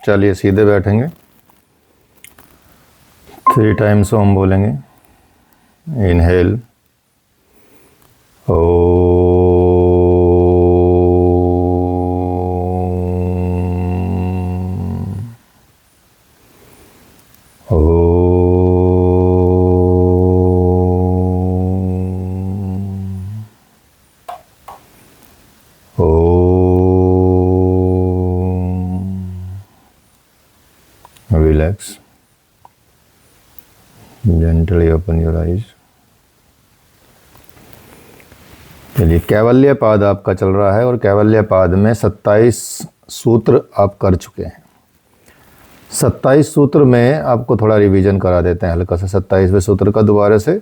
चलिए सीधे बैठेंगे। 3 टाइम्स ओम बोलेंगे। Inhale O, relax, gently open your eyes। चलिए, कैवल्य पाद आपका चल रहा है और कैवल्य पाद में 27 सूत्र आप कर चुके हैं। 27 सूत्र में आपको थोड़ा रिवीजन करा देते हैं हल्का सा 27वें सूत्र का दोबारा से।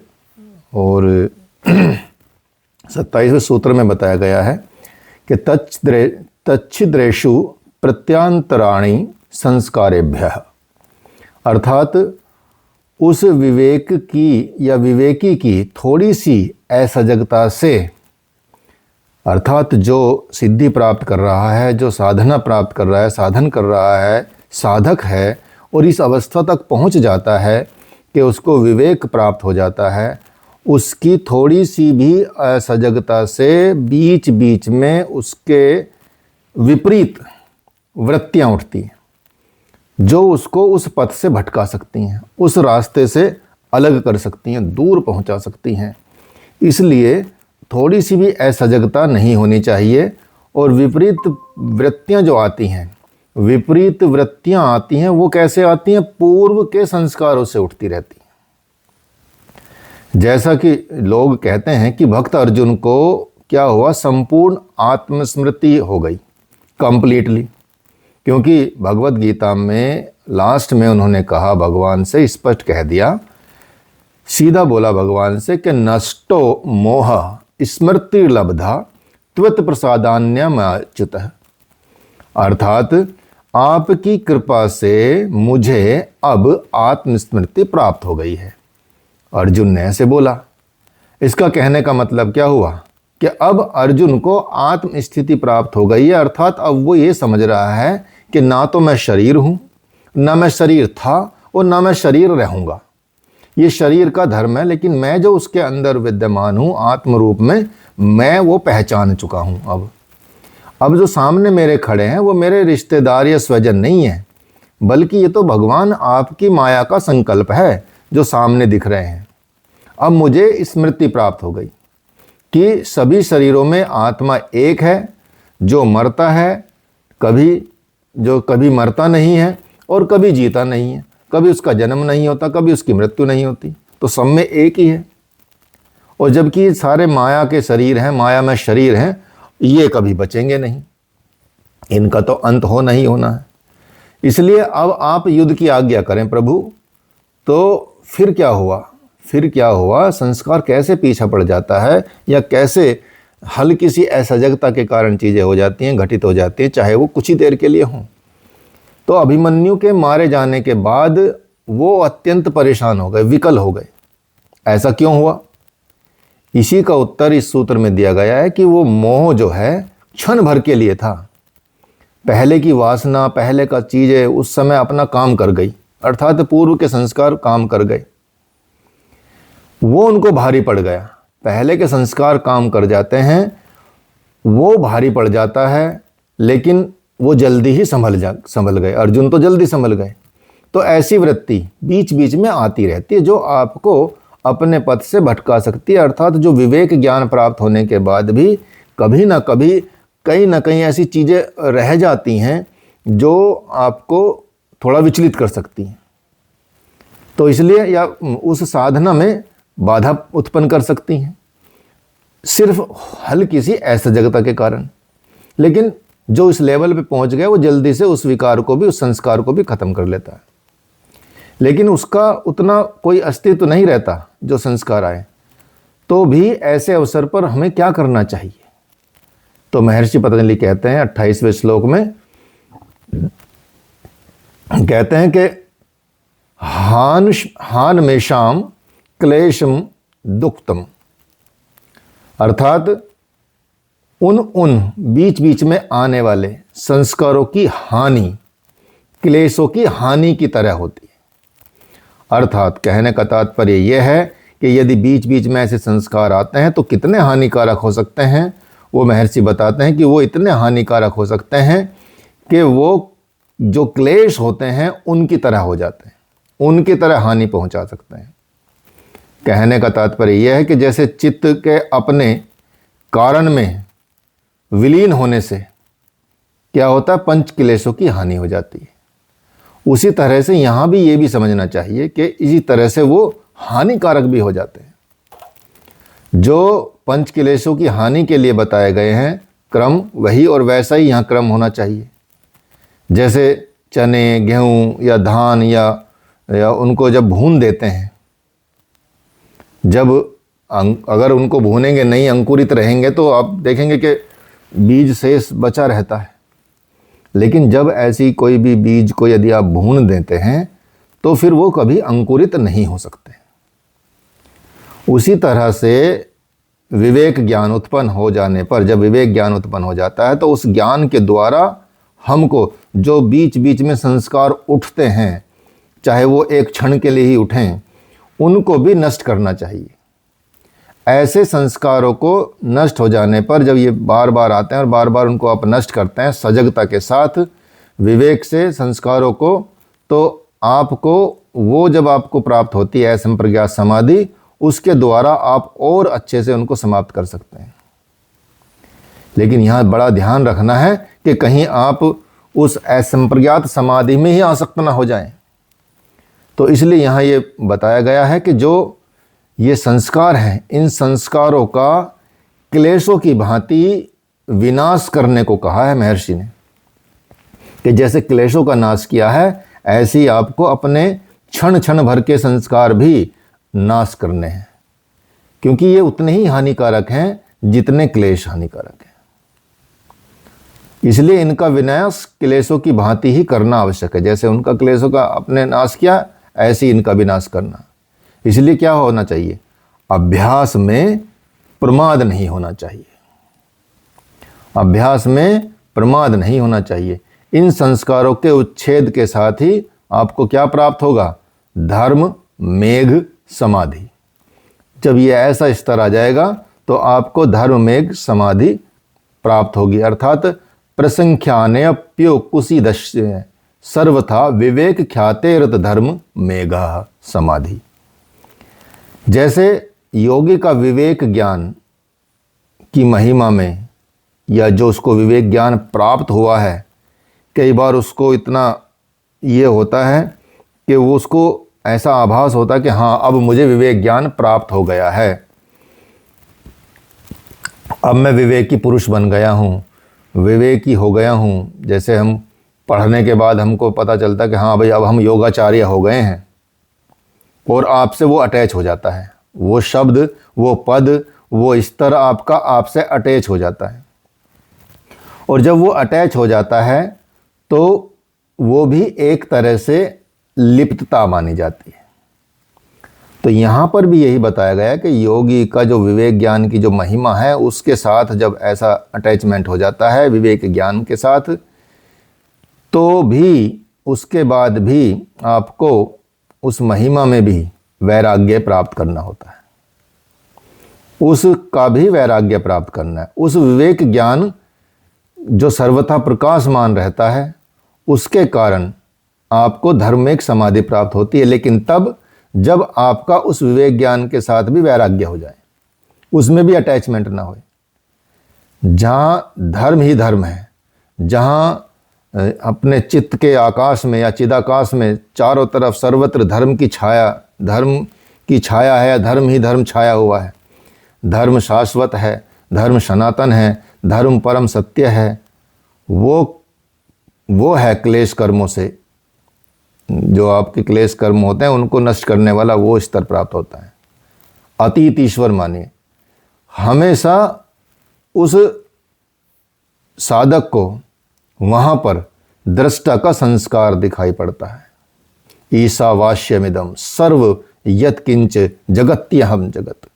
और 27वें सूत्र में बताया गया है कि तच्छिद्रेषु प्रत्यांतराणि संस्कारेभ्यः, अर्थात उस विवेक की या विवेकी की थोड़ी सी असजगता से, अर्थात जो सिद्धि प्राप्त कर रहा है, जो साधना प्राप्त कर रहा है, साधन कर रहा है, साधक है और इस अवस्था तक पहुंच जाता है कि उसको विवेक प्राप्त हो जाता है, उसकी थोड़ी सी भी असजगता से बीच बीच में उसके विपरीत वृत्तियां उठती हैं जो उसको उस पथ से भटका सकती हैं, उस रास्ते से अलग कर सकती हैं, दूर पहुंचा सकती हैं। इसलिए थोड़ी सी भी असजगता नहीं होनी चाहिए। और विपरीत वृत्तियां जो आती हैं, विपरीत वृत्तियां आती हैं, वो कैसे आती हैं? पूर्व के संस्कारों से उठती रहती हैं। जैसा कि लोग कहते हैं कि भक्त अर्जुन को क्या हुआ, संपूर्ण आत्मस्मृति हो गई कंप्लीटली, क्योंकि भगवत गीता में लास्ट में उन्होंने कहा, भगवान से स्पष्ट कह दिया, सीधा बोला भगवान से कि नष्टो मोह स्मृति लब्धा त्वत् प्रसादान्यमच्युत, अर्थात आपकी कृपा से मुझे अब आत्मस्मृति प्राप्त हो गई है। अर्जुन ने ऐसे बोला। इसका कहने का मतलब क्या हुआ कि अब अर्जुन को आत्म स्थिति प्राप्त हो गई है, अर्थात अब वो ये समझ रहा है कि ना तो मैं शरीर हूँ, ना मैं शरीर था और ना मैं शरीर रहूँगा। ये शरीर का धर्म है, लेकिन मैं जो उसके अंदर विद्यमान हूँ आत्म रूप में, मैं वो पहचान चुका हूँ। अब जो सामने मेरे खड़े हैं वो मेरे रिश्तेदार या स्वजन नहीं हैं, बल्कि ये तो भगवान आपकी माया का संकल्प है जो सामने दिख रहे हैं। अब मुझे स्मृति प्राप्त हो गई कि सभी शरीरों में आत्मा एक है जो मरता है, जो कभी मरता नहीं है और कभी जीता नहीं है, कभी उसका जन्म नहीं होता, कभी उसकी मृत्यु नहीं होती, तो सब में एक ही है। और जबकि सारे माया के शरीर हैं, माया में शरीर हैं, ये कभी बचेंगे नहीं, इनका तो अंत होना ही होना है। इसलिए अब आप युद्ध की आज्ञा करें प्रभु। तो फिर क्या हुआ, संस्कार कैसे पीछा पड़ जाता है या कैसे हल्की सी असजगता के कारण चीज़ें हो जाती हैं, घटित हो जाती हैं, चाहे वो कुछ ही देर के लिए हों। तो अभिमन्यु के मारे जाने के बाद वो अत्यंत परेशान हो गए, विकल हो गए। ऐसा क्यों हुआ? इसी का उत्तर इस सूत्र में दिया गया है कि वो मोह जो है क्षण भर के लिए था। पहले की वासना, पहले का चीज़ें उस समय अपना काम कर गई, अर्थात पूर्व के संस्कार काम कर गए, वो उनको भारी पड़ गया। पहले के संस्कार काम कर जाते हैं, वो भारी पड़ जाता है, लेकिन वो जल्दी ही संभल गए। अर्जुन तो जल्दी संभल गए। तो ऐसी वृत्ति बीच बीच में आती रहती है जो आपको अपने पथ से भटका सकती है, अर्थात जो विवेक ज्ञान प्राप्त होने के बाद भी कभी ना कभी कहीं ना कहीं ऐसी चीज़ें रह जाती हैं जो आपको थोड़ा विचलित कर सकती हैं। तो इसलिए या उस साधना में बाधा उत्पन्न कर सकती हैं, सिर्फ हल्की सी असजगता के कारण। लेकिन जो इस लेवल पे पहुंच गया वो जल्दी से उस विकार को भी, उस संस्कार को भी खत्म कर लेता है, लेकिन उसका उतना कोई अस्तित्व नहीं रहता जो संस्कार आए। तो भी ऐसे अवसर पर हमें क्या करना चाहिए? तो महर्षि पतंजलि कहते हैं 28वें श्लोक में, कहते हैं कि हान में शाम क्लेशम दुक्तम, अर्थात उन बीच बीच में आने वाले संस्कारों की हानि, क्लेशों की हानि की तरह होती है। अर्थात कहने का तात्पर्य यह है कि यदि बीच बीच में ऐसे संस्कार आते हैं तो कितने हानिकारक हो सकते हैं। वो महर्षि बताते हैं कि वो इतने हानिकारक हो सकते हैं कि वो जो क्लेश होते हैं उनकी तरह हो जाते हैं, उनकी तरह हानि पहुंचा सकते हैं। कहने का तात्पर्य यह है कि जैसे चित्त के अपने कारण में विलीन होने से क्या होता है, पंच क्लेशों की हानि हो जाती है। उसी तरह से यहाँ भी ये भी समझना चाहिए कि इसी तरह से वो हानिकारक भी हो जाते हैं। जो पंच क्लेशों की हानि के लिए बताए गए हैं क्रम, वही और वैसा ही यहाँ क्रम होना चाहिए। जैसे चने, गेहूँ या धान या उनको जब भून देते हैं, जब अगर उनको भूनेंगे नहीं, अंकुरित रहेंगे, तो आप देखेंगे कि बीज शेष बचा रहता है। लेकिन जब ऐसी कोई भी बीज को यदि आप भून देते हैं तो फिर वो कभी अंकुरित नहीं हो सकते। उसी तरह से विवेक ज्ञान उत्पन्न हो जाने पर, जब विवेक ज्ञान उत्पन्न हो जाता है, तो उस ज्ञान के द्वारा हमको जो बीच बीच में संस्कार उठते हैं, चाहे वो एक क्षण के लिए ही उठें, उनको भी नष्ट करना चाहिए। ऐसे संस्कारों को नष्ट हो जाने पर, जब ये बार बार आते हैं और बार बार उनको आप नष्ट करते हैं सजगता के साथ, विवेक से संस्कारों को, तो आपको वो जब आपको प्राप्त होती है असंप्रज्ञात समाधि, उसके द्वारा आप और अच्छे से उनको समाप्त कर सकते हैं। लेकिन यहाँ बड़ा ध्यान रखना है कि कहीं आप उस असंप्रज्ञात समाधि में ही आसक्त ना हो जाएं। तो इसलिए यहाँ ये बताया गया है कि जो ये संस्कार हैं, इन संस्कारों का क्लेशों की भांति विनाश करने को कहा है महर्षि ने, कि जैसे क्लेशों का नाश किया है, ऐसे ही आपको अपने क्षण क्षण भर के संस्कार भी नाश करने हैं, क्योंकि ये उतने ही हानिकारक हैं जितने क्लेश हानिकारक हैं। इसलिए इनका विनाश क्लेशों की भांति ही करना आवश्यक है। जैसे उनका क्लेशों का अपने नाश किया, ऐसे ही इनका भी नाश करना। इसलिए क्या होना चाहिए, अभ्यास में प्रमाद नहीं होना चाहिए। अभ्यास में प्रमाद नहीं होना चाहिए। इन संस्कारों के उच्छेद के साथ ही आपको क्या प्राप्त होगा, धर्म मेघ समाधि। जब ये ऐसा स्तर आ जाएगा तो आपको धर्म मेघ समाधि प्राप्त होगी। अर्थात प्रसंख्यानेप्यो कुसीदस्य सर्वथा विवेक ख्यातेरत धर्म मेघा समाधि। जैसे योगी का विवेक ज्ञान की महिमा में, या जो उसको विवेक ज्ञान प्राप्त हुआ है, कई बार उसको इतना ये होता है कि वो उसको ऐसा आभास होता है कि हाँ, अब मुझे विवेक ज्ञान प्राप्त हो गया है, अब मैं विवेकी पुरुष बन गया हूँ, विवेकी हो गया हूँ। जैसे हम पढ़ने के बाद हमको पता चलता है कि हाँ भाई, अब हम योगाचार्य हो गए हैं, और आपसे वो अटैच हो जाता है, वो शब्द, वो पद, वो स्तर आपका आपसे अटैच हो जाता है। और जब वो अटैच हो जाता है तो वो भी एक तरह से लिप्तता मानी जाती है। तो यहाँ पर भी यही बताया गया कि योगी का जो विवेक ज्ञान की जो महिमा है, उसके साथ जब ऐसा अटैचमेंट हो जाता है विवेक ज्ञान के साथ, तो भी उसके बाद भी आपको उस महिमा में भी वैराग्य प्राप्त करना होता है, उसका भी वैराग्य प्राप्त करना है। उस विवेक ज्ञान जो सर्वथा प्रकाशमान रहता है, उसके कारण आपको धर्मिक समाधि प्राप्त होती है। लेकिन तब जब आपका उस विवेक ज्ञान के साथ भी वैराग्य हो जाए, उसमें भी अटैचमेंट ना हो। जहाँ धर्म ही धर्म है, जहाँ अपने चित्त के आकाश में या चिदाकाश में चारों तरफ सर्वत्र धर्म की छाया है, धर्म ही धर्म छाया हुआ है, धर्म शाश्वत है, धर्म सनातन है, धर्म परम सत्य है, वो है क्लेश कर्मों से, जो आपके क्लेश कर्म होते हैं उनको नष्ट करने वाला वो स्तर प्राप्त होता है। अतीत ईश्वर मानिए, हमेशा उस साधक को वहाँ पर दृष्टा का संस्कार दिखाई पड़ता है। ईशावास्यमिदं सर्व यत्किंच जगत्यहम जगत।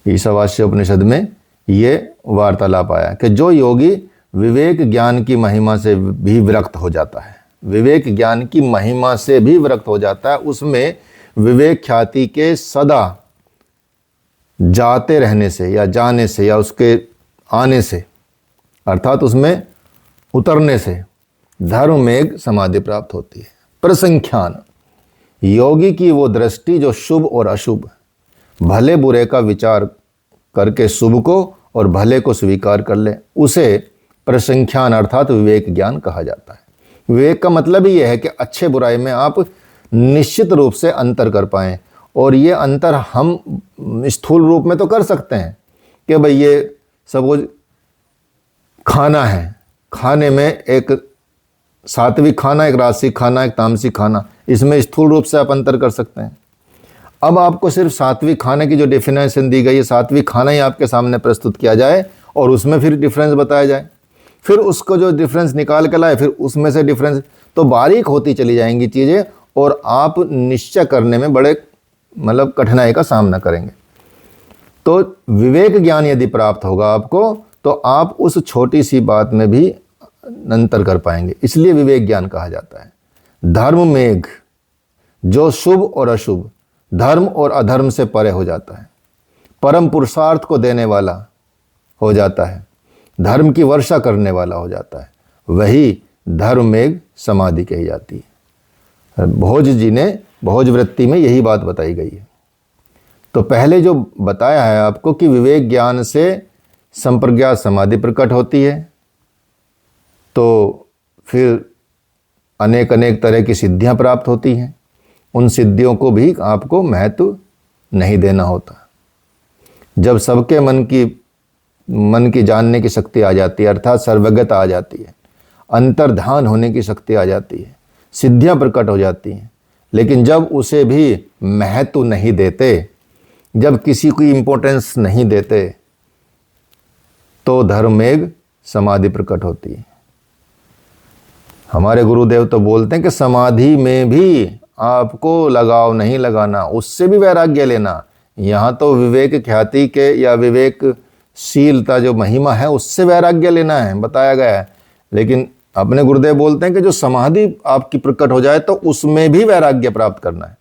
ईशावास्य उपनिषद में ये वार्तालाप आया कि जो योगी विवेक ज्ञान की महिमा से भी विरक्त हो जाता है, विवेक ज्ञान की महिमा से भी विरक्त हो जाता है। उसमें विवेक ख्याति के सदा जाते रहने से या जाने से या उसके आने से, अर्थात उसमें उतरने से धर्म में समाधि प्राप्त होती है। प्रसंख्यान, योगी की वो दृष्टि जो शुभ और अशुभ, भले बुरे का विचार करके शुभ को और भले को स्वीकार कर ले, उसे प्रसंख्यान अर्थात विवेक ज्ञान कहा जाता है। विवेक का मतलब ही यह है कि अच्छे बुराई में आप निश्चित रूप से अंतर कर पाएं, और ये अंतर हम स्थूल रूप में तो कर सकते हैं कि भाई ये सब खाना है, खाने में एक सात्विक खाना, एक राजसिक खाना, एक तामसिक खाना, इसमें स्थूल रूप से आप अंतर कर सकते हैं। अब आपको सिर्फ सात्विक खाने की जो डेफिनेशन दी गई है, सात्विक खाना ही आपके सामने प्रस्तुत किया जाए और उसमें फिर डिफरेंस बताया जाए, फिर उसको जो डिफरेंस निकाल के लाए, फिर उसमें से डिफरेंस, तो बारीक होती चली जाएंगी चीज़ें और आप निश्चय करने में बड़े कठिनाई का सामना करेंगे। तो विवेक ज्ञान यदि प्राप्त होगा आपको, तो आप उस छोटी सी बात में भी अंतर कर पाएंगे, इसलिए विवेक ज्ञान कहा जाता है। धर्म मेघ, जो शुभ और अशुभ, धर्म और अधर्म से परे हो जाता है, परम पुरुषार्थ को देने वाला हो जाता है, धर्म की वर्षा करने वाला हो जाता है, वही धर्म मेघ समाधि कही जाती है। भोज जी ने भोज वृत्ति में यही बात बताई गई है। तो पहले जो बताया है आपको कि विवेक ज्ञान से संप्रज्ञात समाधि प्रकट होती है, तो फिर अनेक अनेक तरह की सिद्धियां प्राप्त होती हैं, उन सिद्धियों को भी आपको महत्व नहीं देना होता। जब सबके मन की जानने की शक्ति आ जाती है, अर्थात सर्वज्ञता आ जाती है, अंतर्ध्यान होने की शक्ति आ जाती है, सिद्धियां प्रकट हो जाती हैं, लेकिन जब उसे भी महत्व नहीं देते, जब किसी की इंपॉर्टेंस नहीं देते, तो धर्मेग समाधि प्रकट होती है। हमारे गुरुदेव तो बोलते हैं कि समाधि में भी आपको लगाव नहीं लगाना, उससे भी वैराग्य लेना। यहाँ तो विवेक ख्याति के या विवेकशीलता जो महिमा है उससे वैराग्य लेना है, बताया गया है। लेकिन अपने गुरुदेव बोलते हैं कि जो समाधि आपकी प्रकट हो जाए तो उसमें भी वैराग्य प्राप्त करना है।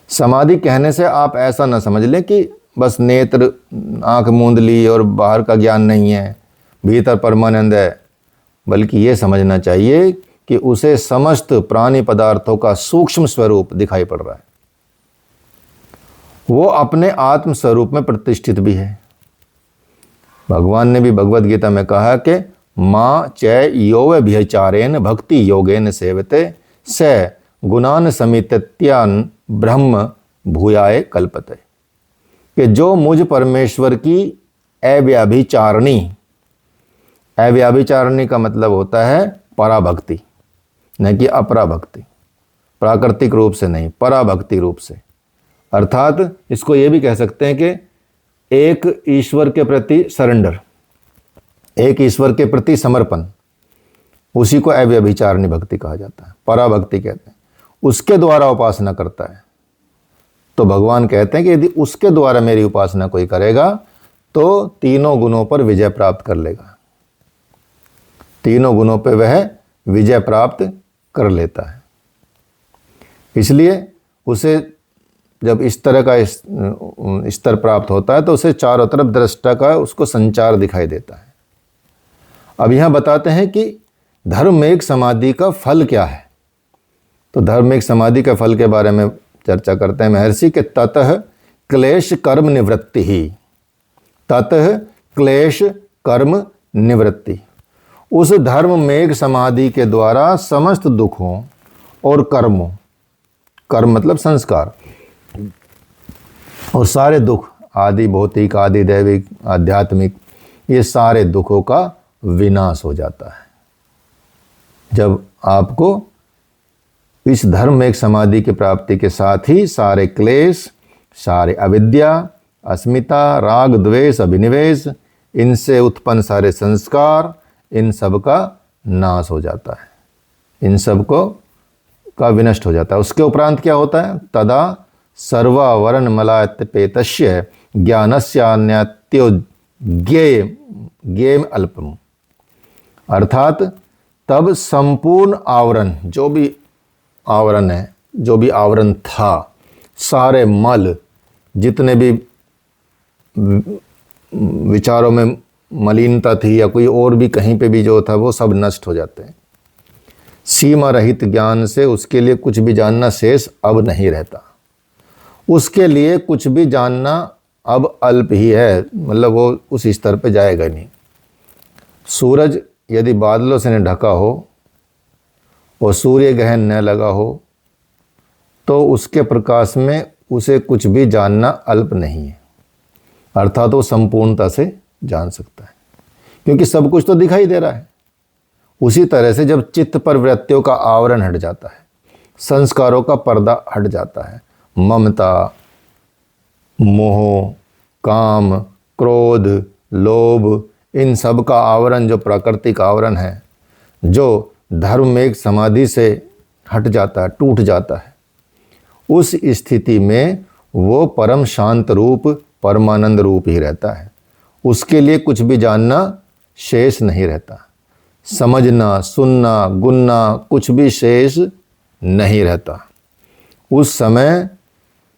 समाधि कहने से आप ऐसा ना समझ लें कि बस नेत्र आंख मूंद ली और बाहर का ज्ञान नहीं है, भीतर परमानंद है, बल्कि ये समझना चाहिए कि उसे समस्त प्राणी पदार्थों का सूक्ष्म स्वरूप दिखाई पड़ रहा है, वो अपने आत्म स्वरूप में प्रतिष्ठित भी है। भगवान ने भी भगवद गीता में कहा कि मां च यो व्यभिचारेण भक्ति योगेन सेवते स गुणान समित्यान ब्रह्म भूयाय कल्पते, कि जो मुझ परमेश्वर की अव्यभिचारिणी, अव्यभिचारिणी का मतलब होता है पराभक्ति, न कि अपराभक्ति, प्राकृतिक रूप से नहीं, पराभक्ति रूप से। अर्थात इसको ये भी कह सकते हैं कि एक ईश्वर के प्रति सरेंडर, एक ईश्वर के प्रति समर्पण, उसी को अव्यभिचारिणी भक्ति कहा जाता है, पराभक्ति कहते हैं। उसके द्वारा उपासना करता है, तो भगवान कहते हैं कि यदि उसके द्वारा मेरी उपासना कोई करेगा तो तीनों गुणों पर विजय प्राप्त कर लेगा, तीनों गुणों पर वह विजय प्राप्त कर लेता है। इसलिए उसे जब इस तरह का स्तर प्राप्त होता है तो उसे चारों तरफ दृष्टा का उसको संचार दिखाई देता है। अब यहाँ बताते हैं कि धर्मेक समाधि का फल क्या है। तो धर्मेक समाधि के फल के बारे में चर्चा करते हैं महर्षि के ततः क्लेश कर्म निवृत्ति ही, ततः क्लेश कर्म निवृत्ति। उस धर्म मेघ समाधि के द्वारा समस्त दुखों और कर्मों, कर्म मतलब संस्कार, और सारे दुख, आदि भौतिक, आदि दैविक, आध्यात्मिक, ये सारे दुखों का विनाश हो जाता है। जब आपको इस धर्म में एक समाधि की प्राप्ति के साथ ही सारे क्लेश, सारे अविद्या, अस्मिता, राग, द्वेष, अभिनिवेश, इनसे उत्पन्न सारे संस्कार, इन सब का नाश हो जाता है, इन सब को का विनष्ट हो जाता है। उसके उपरांत क्या होता है? तदा सर्वावरण मलात्यपेतस्य ज्ञानस्यान्यत्यो ज्ञेय अल्पम, अर्थात तब संपूर्ण आवरण, जो भी आवरण है, जो भी आवरण था, सारे मल, जितने भी विचारों में मलिनता थी या कोई और भी कहीं पे भी जो था, वो सब नष्ट हो जाते हैं। सीमा रहित ज्ञान से उसके लिए कुछ भी जानना शेष अब नहीं रहता। उसके लिए कुछ भी जानना अब अल्प ही है, मतलब वो उस स्तर पे जाएगा नहीं। सूरज यदि बादलों से न ढका हो और सूर्य ग्रहण न लगा हो तो उसके प्रकाश में उसे कुछ भी जानना अल्प नहीं है, अर्थात वो संपूर्णता से जान सकता है, क्योंकि सब कुछ तो दिखाई दे रहा है। उसी तरह से जब चित्त पर वृत्तियों का आवरण हट जाता है, संस्कारों का पर्दा हट जाता है, ममता, मोह, काम, क्रोध, लोभ, इन सब का आवरण जो प्राकृतिक आवरण है, जो धर्म में एक समाधि से हट जाता है, टूट जाता है, उस स्थिति में वो परम शांत रूप, परमानंद रूप ही रहता है। उसके लिए कुछ भी जानना शेष नहीं रहता, समझना, सुनना, गुनना कुछ भी शेष नहीं रहता। उस समय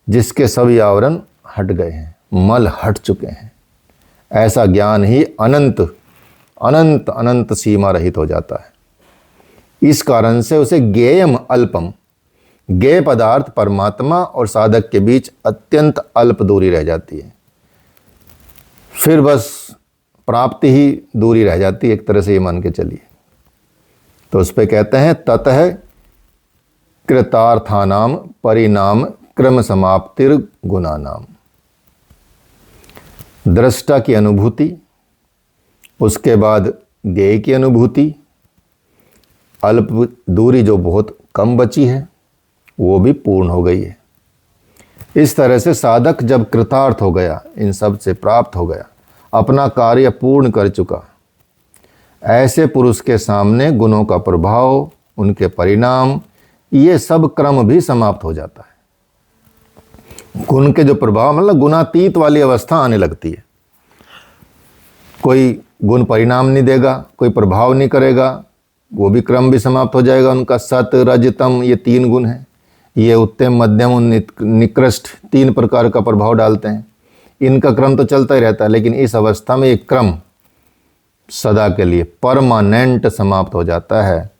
जिसके सभी आवरण हट गए हैं, मल हट चुके हैं, ऐसा ज्ञान ही अनंत अनंत अनंत सीमा रहित हो जाता है। इस कारण से उसे ज्ञेयम अल्पम, ज्ञेय पदार्थ परमात्मा और साधक के बीच अत्यंत अल्प दूरी रह जाती है। फिर बस प्राप्ति ही दूरी रह जाती है, एक तरह से ये मान के चलिए। तो उस पे कहते हैं ततः कृतार्थानाम परिणाम क्रम समाप्तिर गुणानाम। दृष्टा की अनुभूति, उसके बाद ज्ञेय की अनुभूति, अल्प दूरी जो बहुत कम बची है वो भी पूर्ण हो गई है। इस तरह से साधक जब कृतार्थ हो गया, इन सब से प्राप्त हो गया, अपना कार्य पूर्ण कर चुका, ऐसे पुरुष के सामने गुणों का प्रभाव, उनके परिणाम, ये सब क्रम भी समाप्त हो जाता है। गुण के जो प्रभाव, मतलब गुणातीत वाली अवस्था आने लगती है। कोई गुण परिणाम नहीं देगा, कोई प्रभाव नहीं करेगा, वो भी क्रम भी समाप्त हो जाएगा उनका। सत, रज, तम, ये 3 गुण हैं। ये उत्तम, मध्यम और निकृष्ट 3 प्रकार का प्रभाव डालते हैं। इनका क्रम तो चलता ही रहता है, लेकिन इस अवस्था में एक क्रम सदा के लिए परमानेंट समाप्त हो जाता है।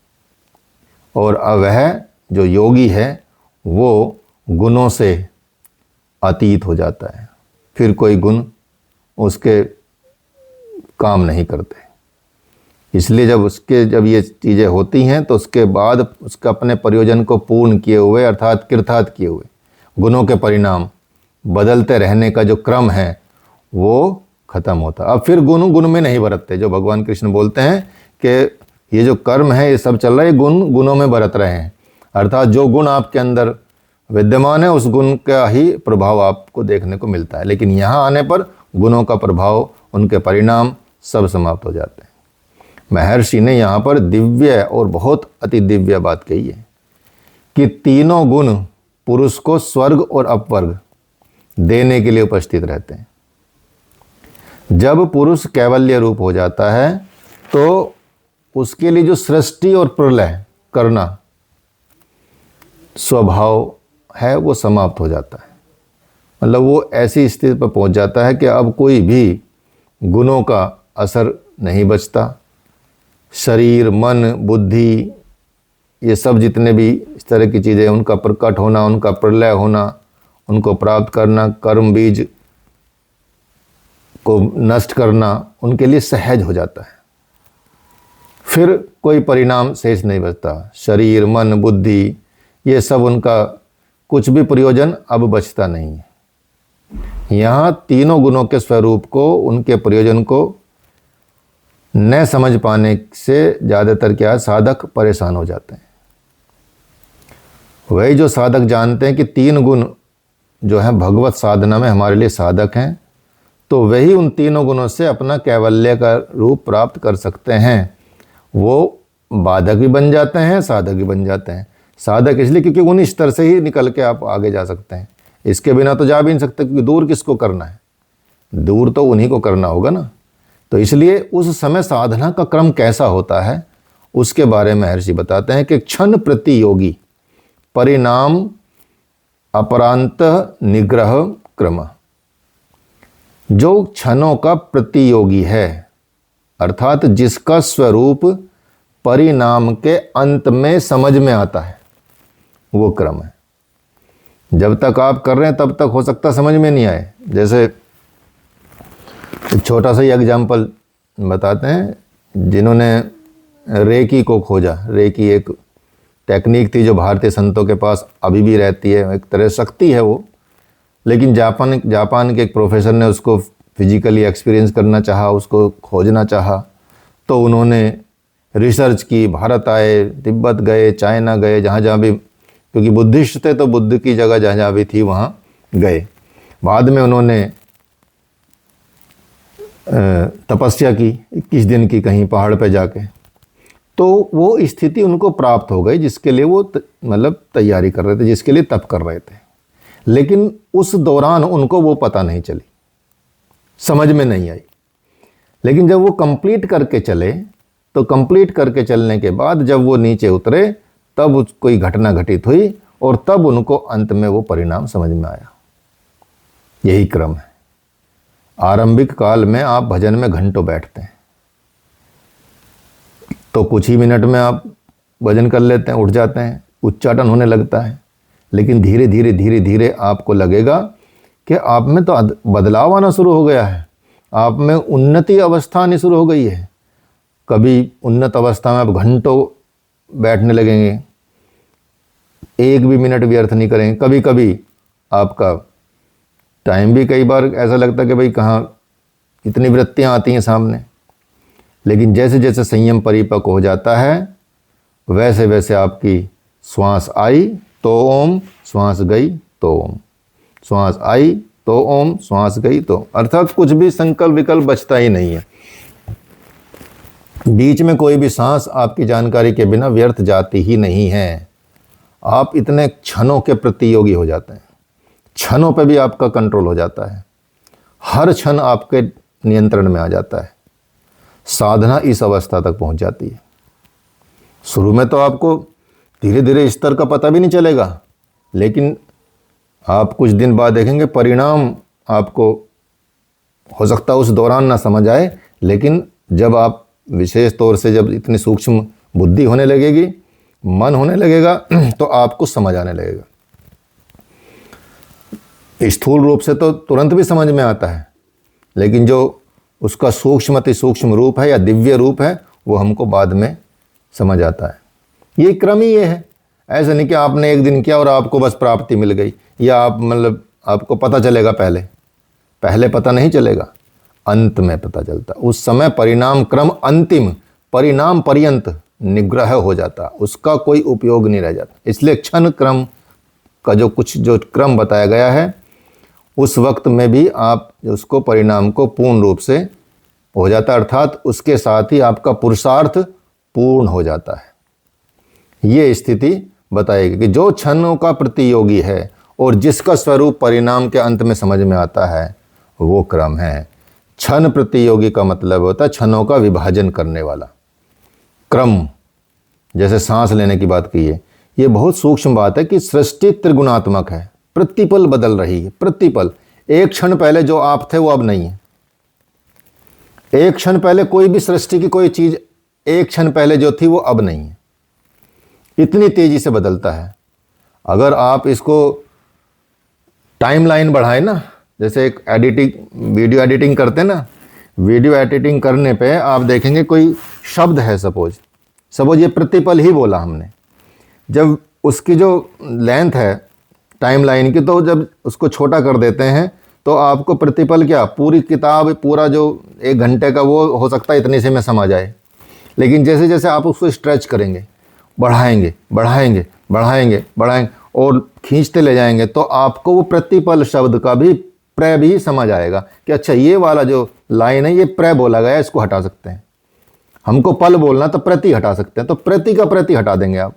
और अब वह जो योगी है वो गुणों से अतीत हो जाता है, फिर कोई गुण उसके काम नहीं करते। इसलिए जब ये चीज़ें होती हैं तो उसके बाद उसका अपने प्रयोजन को पूर्ण किए हुए, अर्थात कृतार्थ किए हुए, गुणों के परिणाम बदलते रहने का जो क्रम है वो खत्म होता। अब फिर गुण में नहीं बरतते। जो भगवान कृष्ण बोलते हैं कि ये जो कर्म है ये सब चल रहा है, ये गुणों में बरत रहे हैं, अर्थात जो गुण आपके अंदर विद्यमान है उस गुण का ही प्रभाव आपको देखने को मिलता है। लेकिन यहाँ आने पर गुणों का प्रभाव, उनके परिणाम सब समाप्त हो जाते हैं। महर्षि ने यहाँ पर दिव्य और बहुत अति दिव्य बात कही है कि तीनों गुण पुरुष को स्वर्ग और अपवर्ग देने के लिए उपस्थित रहते हैं। जब पुरुष कैवल्य रूप हो जाता है तो उसके लिए जो सृष्टि और प्रलय करना स्वभाव है वो समाप्त हो जाता है। मतलब वो ऐसी स्थिति पर पहुंच जाता है कि अब कोई भी गुणों का असर नहीं बचता। शरीर, मन, बुद्धि, ये सब जितने भी इस तरह की चीज़ें, उनका प्रकट होना, उनका प्रलय होना, उनको प्राप्त करना, कर्म बीज को नष्ट करना उनके लिए सहज हो जाता है। फिर कोई परिणाम शेष नहीं बचता। शरीर, मन, बुद्धि, ये सब उनका कुछ भी प्रयोजन अब बचता नहीं है। यहाँ तीनों गुणों के स्वरूप को, उनके प्रयोजन को न समझ पाने से ज़्यादातर क्या है, साधक परेशान हो जाते हैं। वही जो साधक जानते हैं कि 3 गुण जो है भगवत साधना में हमारे लिए साधक हैं, तो वही उन तीनों गुणों से अपना कैवल्य का रूप प्राप्त कर सकते हैं। वो बाधक भी बन जाते हैं, साधक भी बन जाते हैं। साधक इसलिए क्योंकि उन स्तर से ही निकल के आप आगे जा सकते हैं, इसके बिना तो जा भी नहीं सकते, क्योंकि दूर किसको करना है, दूर तो उन्हीं को करना होगा ना। तो इसलिए उस समय साधना का क्रम कैसा होता है उसके बारे में महर्षि बताते हैं कि क्षण प्रतियोगी परिणाम अपरांत निग्रह क्रम। जो क्षणों का प्रतियोगी है अर्थात जिसका स्वरूप परिणाम के अंत में समझ में आता है, वो क्रम है। जब तक आप कर रहे हैं तब तक हो सकता समझ में नहीं आए। जैसे एक छोटा सा ही एग्जाम्पल बताते हैं, जिन्होंने रेकी को खोजा। रेकी एक टेक्निक थी जो भारतीय संतों के पास अभी भी रहती है, एक तरह शक्ति है वो, लेकिन जापान के एक प्रोफेसर ने उसको फिजिकली एक्सपीरियंस करना चाहा, उसको खोजना चाहा, तो उन्होंने रिसर्च की, भारत आए, तिब्बत गए, चाइना गए, जहाँ जहाँ भी, क्योंकि बुद्धिस्ट थे तो बुद्ध की जगह जहाँ जहाँ भी थी वहाँ गए। बाद में उन्होंने तपस्या की 21 दिन की कहीं पहाड़ पे जाके, तो वो स्थिति उनको प्राप्त हो गई जिसके लिए वो मतलब तैयारी कर रहे थे, जिसके लिए तप कर रहे थे। लेकिन उस दौरान उनको वो पता नहीं चली, समझ में नहीं आई। लेकिन जब वो कंप्लीट करके चले, तो कंप्लीट करके चलने के बाद जब वो नीचे उतरे तब कोई घटना घटित हुई और तब उनको अंत में वो परिणाम समझ में आया। यही क्रम है। आरंभिक काल में आप भजन में घंटों बैठते हैं तो कुछ ही मिनट में आप भजन कर लेते हैं, उठ जाते हैं, उच्चाटन होने लगता है। लेकिन धीरे धीरे धीरे धीरे आपको लगेगा कि आप में तो बदलाव आना शुरू हो गया है, आप में उन्नति अवस्था आनी शुरू हो गई है। कभी उन्नत अवस्था में आप घंटों बैठने लगेंगे, एक भी मिनट व्यर्थ नहीं करेंगे। कभी कभी आपका टाइम भी, कई बार ऐसा लगता है कि भाई कहाँ इतनी वृत्तियाँ आती हैं सामने। लेकिन जैसे जैसे संयम परिपक्व हो जाता है वैसे वैसे आपकी श्वास आई तो ओम, श्वास गई तो ओम, श्वास आई तो ओम, श्वास गई तो, अर्थात कुछ भी संकल्प विकल्प बचता ही नहीं है। बीच में कोई भी सांस आपकी जानकारी के बिना व्यर्थ जाती ही नहीं है। आप इतने क्षणों के प्रतियोगी हो जाते हैं, क्षणों पे भी आपका कंट्रोल हो जाता है, हर क्षण आपके नियंत्रण में आ जाता है। साधना इस अवस्था तक पहुंच जाती है। शुरू में तो आपको धीरे धीरे स्तर का पता भी नहीं चलेगा, लेकिन आप कुछ दिन बाद देखेंगे परिणाम आपको हो सकता है उस दौरान ना समझ आए, लेकिन जब आप विशेष तौर से जब इतनी सूक्ष्म बुद्धि होने लगेगी, मन होने लगेगा, तो आपको समझ आने लगेगा। स्थूल रूप से तो तुरंत भी समझ में आता है, लेकिन जो उसका सूक्ष्म अति सूक्ष्म रूप है या दिव्य रूप है वो हमको बाद में समझ आता है। ये क्रम ही ये है। ऐसा नहीं कि आपने एक दिन किया और आपको बस प्राप्ति मिल गई, या आप मतलब आपको पता चलेगा, पहले पता नहीं चलेगा, अंत में पता चलता। उस समय परिणाम क्रम अंतिम परिणाम पर्यंत निग्रह हो जाता, उसका कोई उपयोग नहीं रह जाता। इसलिए क्षण क्रम का जो क्रम बताया गया है उस वक्त में भी आप उसको परिणाम को पूर्ण रूप से हो जाता, अर्थात उसके साथ ही आपका पुरुषार्थ पूर्ण हो जाता है। ये स्थिति बताएगी कि जो क्षणों का प्रतियोगी है और जिसका स्वरूप परिणाम के अंत में समझ में आता है वो क्रम है। क्षण प्रतियोगी का मतलब होता है क्षणों का विभाजन करने वाला क्रम। जैसे सांस लेने की बात की है, ये बहुत सूक्ष्म बात है कि सृष्टि त्रिगुणात्मक है, प्रतिपल बदल रही है, प्रतिपल। एक क्षण पहले जो आप थे वो अब नहीं है। एक क्षण पहले कोई भी सृष्टि की कोई चीज एक क्षण पहले जो थी वो अब नहीं है। इतनी तेजी से बदलता है। अगर आप इसको टाइमलाइन बढ़ाएं ना, जैसे एक वीडियो एडिटिंग करते हैं ना, वीडियो एडिटिंग करने पे आप देखेंगे कोई शब्द है, सपोज ये प्रतिपल ही बोला हमने, जब उसकी जो लेंथ है टाइमलाइन की, तो जब उसको छोटा कर देते हैं तो आपको प्रतिपल क्या, पूरी किताब, पूरा जो 1 घंटे का वो हो सकता है इतने से में समा जाए। लेकिन जैसे जैसे आप उसको स्ट्रेच करेंगे, बढ़ाएंगे बढ़ाएंगे बढ़ाएंगे बढ़ाएंगे और खींचते ले जाएंगे, तो आपको वो प्रतिपल शब्द का भी प्रय भी समझ आएगा कि अच्छा ये वाला जो लाइन है ये प्रय बोला गया है, इसको हटा सकते हैं। हमको पल बोलना तो प्रति हटा सकते हैं, तो प्रति का प्रति हटा देंगे आप।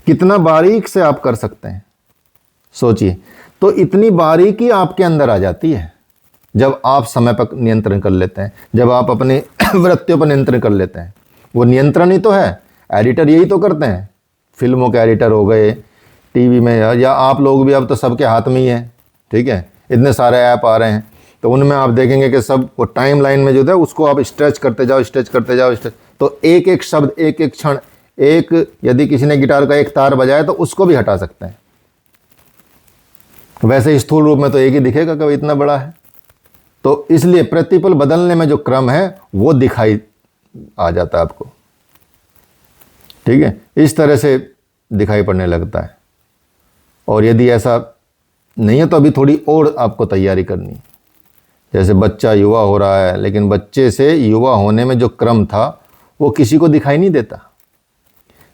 कितना बारीक से आप कर सकते हैं, सोचिए। तो इतनी बारीकी आपके अंदर आ जाती है जब आप समय पर नियंत्रण कर लेते हैं, जब आप अपने वृत्तियों पर नियंत्रण कर लेते हैं। वो नियंत्रण ही तो है, एडिटर यही तो करते हैं। फिल्मों के एडिटर हो गए, टीवी में, या आप लोग भी अब तो सबके हाथ में ही है, ठीक है, इतने सारे ऐप आ रहे हैं, तो उनमें आप देखेंगे कि सब वो टाइम लाइन में जो है उसको आप स्ट्रेच करते जाओ, स्ट्रेच करते जाओ, स्ट्रेच, तो एक एक शब्द, एक एक क्षण, एक, यदि किसी ने गिटार का एक तार बजाया तो उसको भी हटा सकते हैं। वैसे स्थूल रूप में तो एक ही दिखेगा, कभी इतना बड़ा है। तो इसलिए प्रतिपल बदलने में जो क्रम है वो दिखाई आ जाता है आपको, ठीक है, इस तरह से दिखाई पड़ने लगता है। और यदि ऐसा नहीं है तो अभी थोड़ी और आपको तैयारी करनी है। जैसे बच्चा युवा हो रहा है, लेकिन बच्चे से युवा होने में जो क्रम था वो किसी को दिखाई नहीं देता।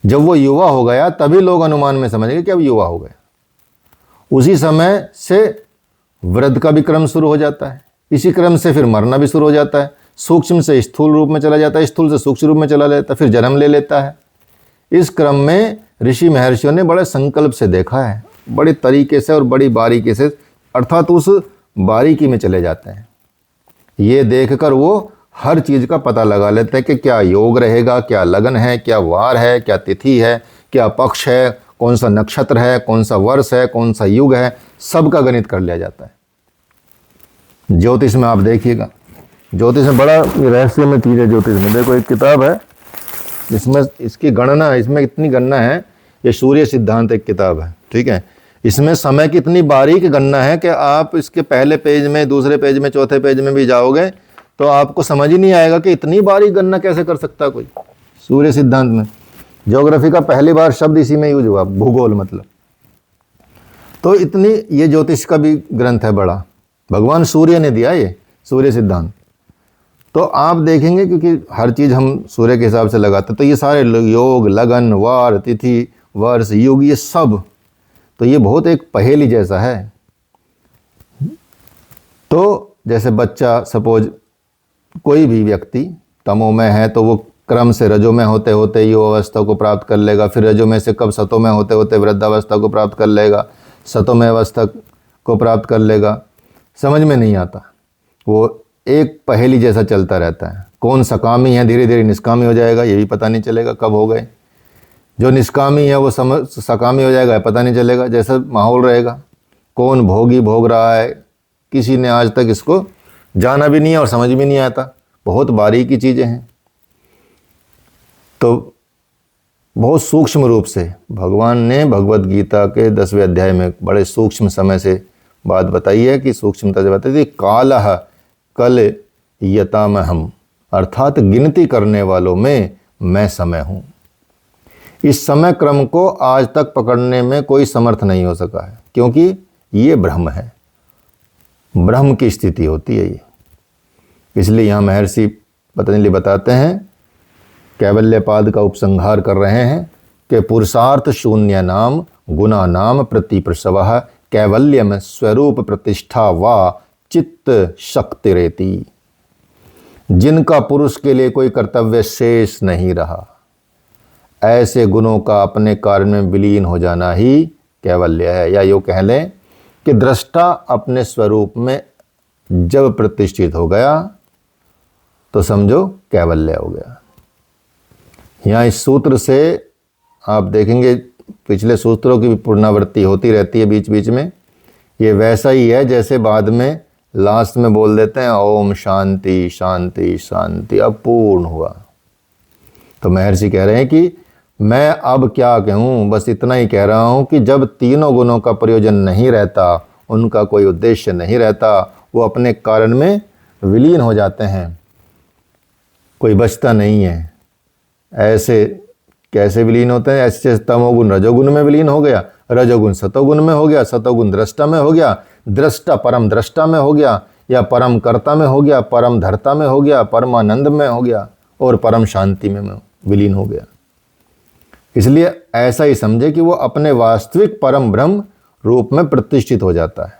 जब वो युवा हो गया तभी लोग अनुमान में समझेंगे कि अब युवा हो गया। उसी समय से वृद्ध का भी क्रम शुरू हो जाता है, इसी क्रम से फिर मरना भी शुरू हो जाता है, सूक्ष्म से स्थूल रूप में चला जाता है, स्थूल से सूक्ष्म रूप में चला जाता है, फिर जन्म ले लेता है। इस क्रम में ऋषि महर्षियों ने बड़े संकल्प से देखा है, बड़े तरीके से और बड़ी बारीकी से, अर्थात उस बारीकी में चले जाते हैं। ये देखकर वो हर चीज़ का पता लगा लेते हैं कि क्या योग रहेगा, क्या लगन है, क्या वार है, क्या तिथि है, क्या पक्ष है, कौन सा नक्षत्र है, कौन सा वर्ष है, कौन सा युग है, सबका गणित कर लिया जाता है। ज्योतिष में आप देखिएगा, ज्योतिष में बड़ा रहस्यमय चीज़ है। ज्योतिष में देखो एक किताब है जिसमें इसकी गणना, इसमें इतनी गणना है, ये सूर्य सिद्धांत एक किताब है, ठीक है, इसमें समय की इतनी बारीक गणना है कि आप इसके पहले पेज में, दूसरे पेज में, चौथे पेज में भी जाओगे तो आपको समझ ही नहीं आएगा कि इतनी बारीक गणना कैसे कर सकता कोई। सूर्य सिद्धांत में ज्योग्राफी का पहली बार शब्द इसी में यूज हुआ, भूगोल मतलब। तो इतनी, ये ज्योतिष का भी ग्रंथ है बड़ा, भगवान सूर्य ने दिया ये सूर्य सिद्धांत। तो आप देखेंगे क्योंकि हर चीज़ हम सूर्य के हिसाब से लगाते हैं, तो ये सारे योग, लगन, वार, तिथि, वर्ष, युग, ये सब, तो ये बहुत एक पहेली जैसा है। तो जैसे बच्चा, सपोज कोई भी व्यक्ति तमोमय है तो वो क्रम से रजोमय होते होते युवा अवस्था को प्राप्त कर लेगा, फिर रजोमय से कब सतोमय होते होते वृद्धावस्था को प्राप्त कर लेगा, सतोमय अवस्था को प्राप्त कर लेगा, समझ में नहीं आता। वो एक पहेली जैसा चलता रहता है। कौन सकामी है, धीरे धीरे निष्कामी हो जाएगा, ये भी पता नहीं चलेगा कब हो गए। जो निष्कामी है वो सकामी हो जाएगा, पता नहीं चलेगा, जैसा माहौल रहेगा। कौन भोगी भोग रहा है, किसी ने आज तक इसको जाना भी नहीं है और समझ भी नहीं आता। बहुत बारीकी चीज़ें हैं। तो बहुत सूक्ष्म रूप से भगवान ने भगवत गीता के 10वें अध्याय में बड़े सूक्ष्म समय से बात बताई है कि सूक्ष्मता से बताई थी, कालः कल यतामहम, अर्थात गिनती करने वालों में मैं समय हूँ। इस समय क्रम को आज तक पकड़ने में कोई समर्थ नहीं हो सका है, क्योंकि ये ब्रह्म है, ब्रह्म की स्थिति होती है ये। इसलिए यहाँ महर्षि पतंजलि बताते हैं, कैवल्यपाद का उपसंहार कर रहे हैं कि पुरुषार्थ शून्य नाम गुणा नाम प्रतिप्रसवः कैवल्यम स्वरूप प्रतिष्ठा वा चित्त शक्ति रेती। जिनका पुरुष के लिए कोई कर्तव्य शेष नहीं रहा, ऐसे गुणों का अपने कार्य में विलीन हो जाना ही कैवल्य है। या यूँ कह लें कि दृष्टा अपने स्वरूप में जब प्रतिष्ठित हो गया तो समझो कैवल्य हो गया। यहाँ इस सूत्र से आप देखेंगे, पिछले सूत्रों की भी पुनरावृत्ति होती रहती है बीच बीच में। ये वैसा ही है जैसे बाद में लास्ट में बोल देते हैं ओम शांति शांति शांति, अब पूर्ण हुआ। तो महर्षि कह रहे हैं कि मैं अब क्या कहूँ, बस इतना ही कह रहा हूँ कि जब तीनों गुणों का प्रयोजन नहीं रहता, उनका कोई उद्देश्य नहीं रहता, वो अपने कारण में विलीन हो जाते हैं, कोई बचता नहीं है। ऐसे कैसे विलीन होते हैं? ऐसे तमोगुण रजोगुण में विलीन हो गया, रजोगुण सतोगुण में हो गया, सतोगुण दृष्टा में हो गया, दृष्टा परम दृष्टा में हो गया, या परम कर्ता में हो गया, परम धर्ता में हो गया, परमानंद में हो गया, और परम शांति में विलीन हो गया। इसलिए ऐसा ही समझे कि वो अपने वास्तविक परम ब्रह्म रूप में प्रतिष्ठित हो जाता है।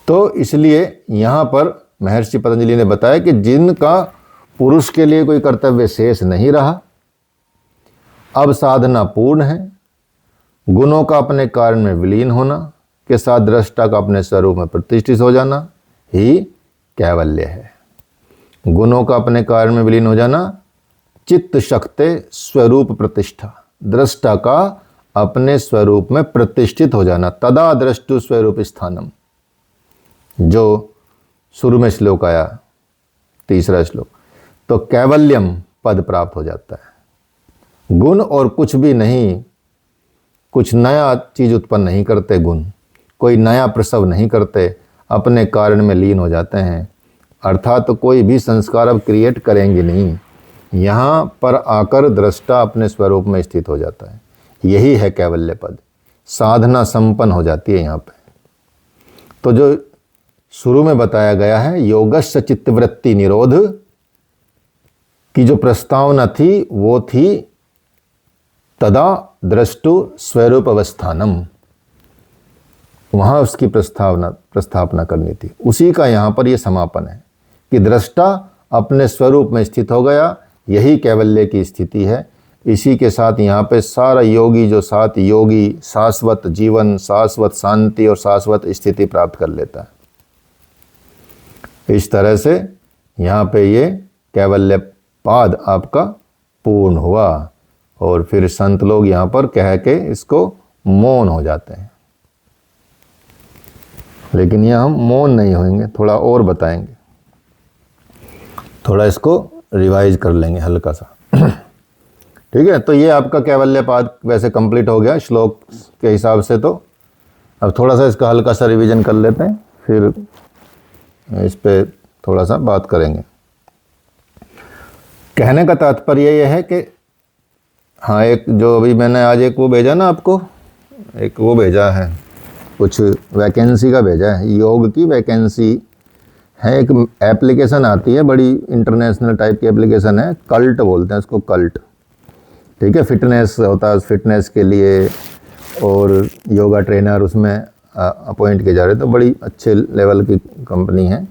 तो इसलिए यहाँ पर महर्षि पतंजलि ने बताया कि जिनका पुरुष के लिए कोई कर्तव्य शेष नहीं रहा, अब साधना पूर्ण है, गुणों का अपने कारण में विलीन होना के साथ दृष्टा का अपने स्वरूप में प्रतिष्ठित हो जाना ही कैवल्य है। गुणों का अपने कार्य में विलीन हो जाना, चित्त शक्ति स्वरूप प्रतिष्ठा, दृष्टा का अपने स्वरूप में प्रतिष्ठित हो जाना, तदा दृष्टु स्वरूप स्थानम, जो शुरू में श्लोक आया, तीसरा श्लोक, तो कैवल्यम पद प्राप्त हो जाता है। गुण और कुछ भी नहीं, कुछ नया चीज उत्पन्न नहीं करते गुण, कोई नया प्रसव नहीं करते, अपने कारण में लीन हो जाते हैं, अर्थात तो कोई भी संस्कार अब क्रिएट करेंगे नहीं, यहाँ पर आकर दृष्टा अपने स्वरूप में स्थित हो जाता है। यही है कैवल्य पद, साधना संपन्न हो जाती है यहाँ पे। तो जो शुरू में बताया गया है योगस्य चित्तवृत्ति निरोध की जो प्रस्तावना थी वो थी तदा द्रष्टु स्वरूप अवस्थानम, वहां उसकी प्रस्थापना करनी थी। उसी का यहाँ पर ये समापन है कि दृष्टा अपने स्वरूप में स्थित हो गया, यही कैवल्य की स्थिति है। इसी के साथ यहाँ पे सारा योगी जो साथ योगी शाश्वत जीवन, शाश्वत शांति और शाश्वत स्थिति प्राप्त कर लेता है। इस तरह से यहाँ पे ये कैवल्य पाद आपका पूर्ण हुआ और फिर संत लोग यहाँ पर कह के इसको मौन हो जाते हैं, लेकिन यहाँ हम मौन नहीं होंगे, थोड़ा और बताएंगे, थोड़ा इसको रिवाइज कर लेंगे हल्का सा। ठीक है, तो ये आपका कैवल्य पाद वैसे कंप्लीट हो गया श्लोक के हिसाब से। तो अब थोड़ा सा इसका हल्का सा रिवीजन कर लेते हैं, फिर इस पे थोड़ा सा बात करेंगे। कहने का तात्पर्य यह है कि हाँ, एक जो अभी मैंने आज एक वो भेजा ना आपको, एक वो भेजा है, कुछ वैकेंसी का भेजा है, योग की वैकेंसी है। एक एप्लीकेशन आती है, बड़ी इंटरनेशनल टाइप की एप्लीकेशन है, कल्ट बोलते हैं उसको, कल्ट। ठीक है, फिटनेस होता है, फिटनेस के लिए और योगा ट्रेनर उसमें अपॉइंट किए जा रहे, तो बड़ी अच्छे लेवल की कंपनी है।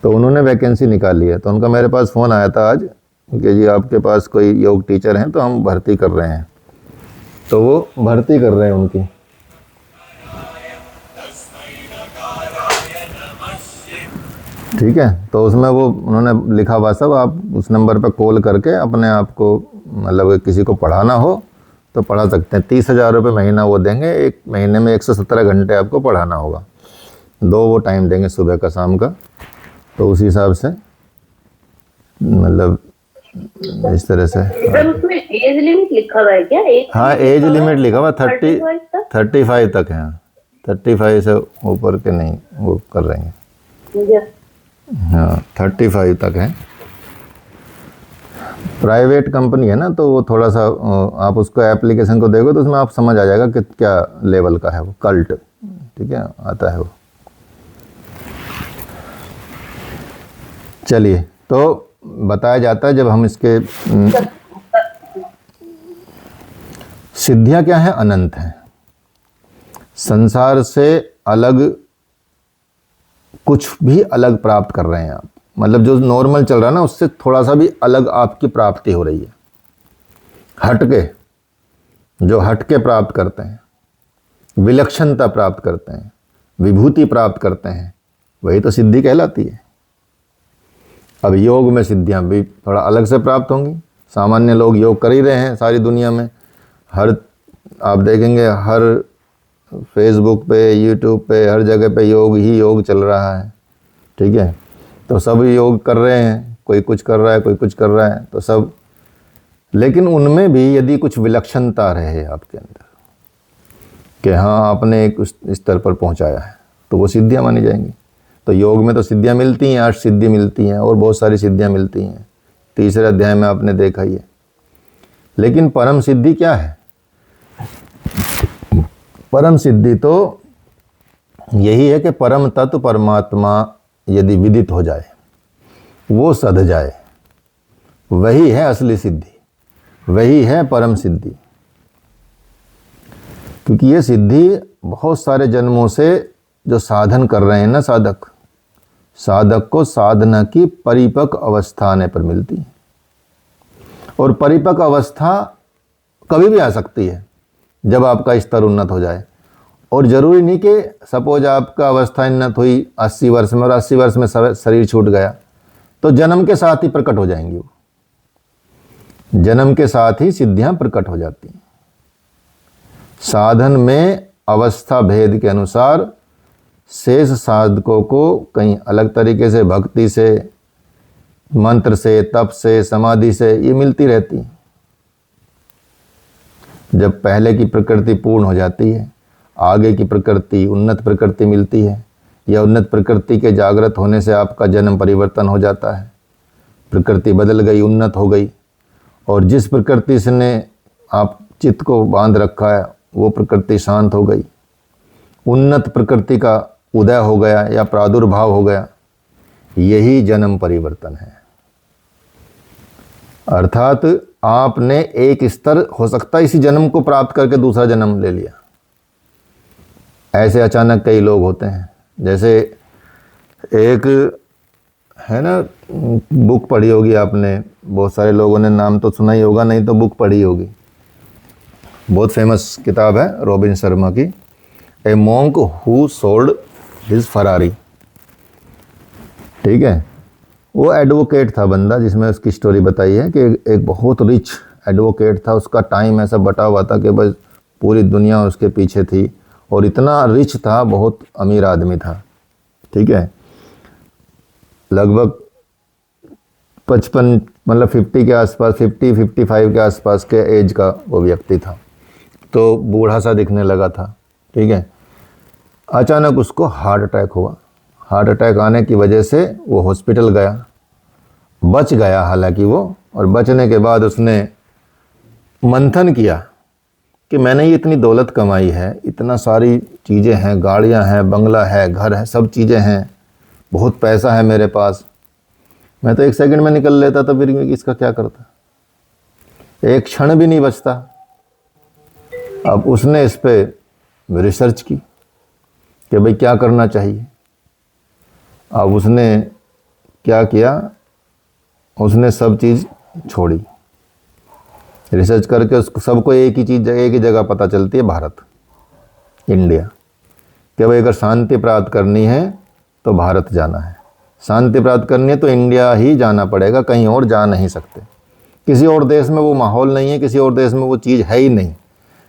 तो उन्होंने वैकेंसी निकाली है, तो उनका मेरे पास फ़ोन आया था आज कि जी आपके पास कोई योग टीचर हैं तो हम भर्ती कर रहे हैं। तो वो भर्ती कर रहे हैं उनकी। ठीक है, तो उसमें वो उन्होंने लिखा हुआ सब, आप उस नंबर पर कॉल करके अपने आप को मतलब किसी को पढ़ाना हो तो पढ़ा सकते हैं। 30,000 रुपये महीना वो देंगे, एक महीने में 117 घंटे आपको पढ़ाना होगा, 2 वो टाइम देंगे सुबह का शाम का। तो उस हिसाब से मतलब इस तरह से। सर उसमें एज लिमिट लिखा हुआ है क्या? हाँ, एज लिमिट लिखा हुआ 35 तक है, 35 से ऊपर के नहीं वो कर रहे हैं। हाँ, 35 तक है। प्राइवेट कंपनी है ना, तो वो थोड़ा सा आप उसको एप्लीकेशन को देखो तो उसमें आप समझ आ जाएगा कि क्या लेवल का है वो, कल्ट। ठीक है, आता है वो। चलिए, तो बताया जाता है जब हम इसके सिद्धियां क्या है, अनंत हैं, संसार से अलग कुछ भी अलग प्राप्त कर रहे हैं आप, मतलब जो नॉर्मल चल रहा है ना उससे थोड़ा सा भी अलग आपकी प्राप्ति हो रही है, हटके, जो हटके प्राप्त करते हैं, विलक्षणता प्राप्त करते हैं, विभूति प्राप्त करते हैं, वही तो सिद्धि कहलाती है। अब योग में सिद्धियां भी थोड़ा अलग से प्राप्त होंगी। सामान्य लोग योग कर ही रहे हैं सारी दुनिया में, हर आप देखेंगे हर फेसबुक पे, यूट्यूब पे, हर जगह पे योग ही योग चल रहा है। ठीक है, तो सब योग कर रहे हैं, कोई कुछ कर रहा है, कोई कुछ कर रहा है, तो सब, लेकिन उनमें भी यदि कुछ विलक्षणता रहे आपके अंदर कि हाँ आपने एक स्तर पर पहुंचाया है, तो वो सिद्धियां मानी जाएंगी। तो योग में तो सिद्धियां मिलती हैं, 8 सिद्धि मिलती हैं और बहुत सारी सिद्धियां मिलती हैं, तीसरे अध्याय में आपने देखा ही है। लेकिन परम सिद्धि क्या है? परम सिद्धि तो यही है कि परम तत्व परमात्मा यदि विदित हो जाए, वो सध जाए, वही है असली सिद्धि, वही है परम सिद्धि। क्योंकि ये सिद्धि बहुत सारे जन्मों से जो साधन कर रहे हैं ना साधक को साधना की परिपक्व अवस्था आने पर मिलती है। और परिपक्व अवस्था कभी भी आ सकती है जब आपका स्तर उन्नत हो जाए। और ज़रूरी नहीं कि सपोज आपका अवस्था उन्नत हुई 80 वर्ष में और 80 वर्ष में शरीर छूट गया, तो जन्म के साथ ही प्रकट हो जाएंगी वो, जन्म के साथ ही सिद्धियां प्रकट हो जाती हैं। साधन में अवस्था भेद के अनुसार शेष साधकों को कहीं अलग तरीके से, भक्ति से, मंत्र से, तप से, समाधि से ये मिलती रहती है। जब पहले की प्रकृति पूर्ण हो जाती है, आगे की प्रकृति, उन्नत प्रकृति मिलती है, या उन्नत प्रकृति के जागृत होने से आपका जन्म परिवर्तन हो जाता है, प्रकृति बदल गई, उन्नत हो गई, और जिस प्रकृति से ने आप चित्त को बांध रखा है वो प्रकृति शांत हो गई, उन्नत प्रकृति का उदय हो गया या प्रादुर्भाव हो गया, यही जन्म परिवर्तन है। अर्थात आपने एक स्तर हो सकता है इसी जन्म को प्राप्त करके दूसरा जन्म ले लिया। ऐसे अचानक कई लोग होते हैं, जैसे एक है ना, बुक पढ़ी होगी आपने, बहुत सारे लोगों ने नाम तो सुना ही होगा, नहीं तो बुक पढ़ी होगी, बहुत फेमस किताब है रॉबिन शर्मा की, ए monk who sold his Ferrari. ठीक है, वो एडवोकेट था बंदा, जिसमें उसकी स्टोरी बताई है कि एक बहुत रिच एडवोकेट था, उसका टाइम ऐसा बटा हुआ था कि बस पूरी दुनिया उसके पीछे थी, और इतना रिच था, बहुत अमीर आदमी था। ठीक है, लगभग 55 मतलब 50 के आसपास, 55 के आसपास के एज का वो व्यक्ति था, तो बूढ़ा सा दिखने लगा था। ठीक है, अचानक उसको हार्ट अटैक हुआ। हार्ट अटैक आने की वजह से वो हॉस्पिटल गया, बच गया हालांकि वो, और बचने के बाद उसने मंथन किया कि मैंने ये इतनी दौलत कमाई है, इतना सारी चीज़ें हैं, गाड़ियां हैं, बंगला है, घर है, सब चीज़ें हैं, बहुत पैसा है मेरे पास, मैं तो एक सेकंड में निकल लेता, तो फिर इसका क्या करता, एक क्षण भी नहीं बचता। अब उसने इस पे रिसर्च की कि भाई क्या करना चाहिए। अब उसने क्या किया, उसने सब चीज़ छोड़ी, रिसर्च करके उसको सबको एक ही चीज़, एक ही जगह पता चलती है, भारत, इंडिया, कि भाई अगर शांति प्राप्त करनी है तो भारत जाना है, शांति प्राप्त करनी है तो इंडिया ही जाना पड़ेगा, कहीं और जा नहीं सकते। किसी और देश में वो माहौल नहीं है, किसी और देश में वो चीज़ है ही नहीं।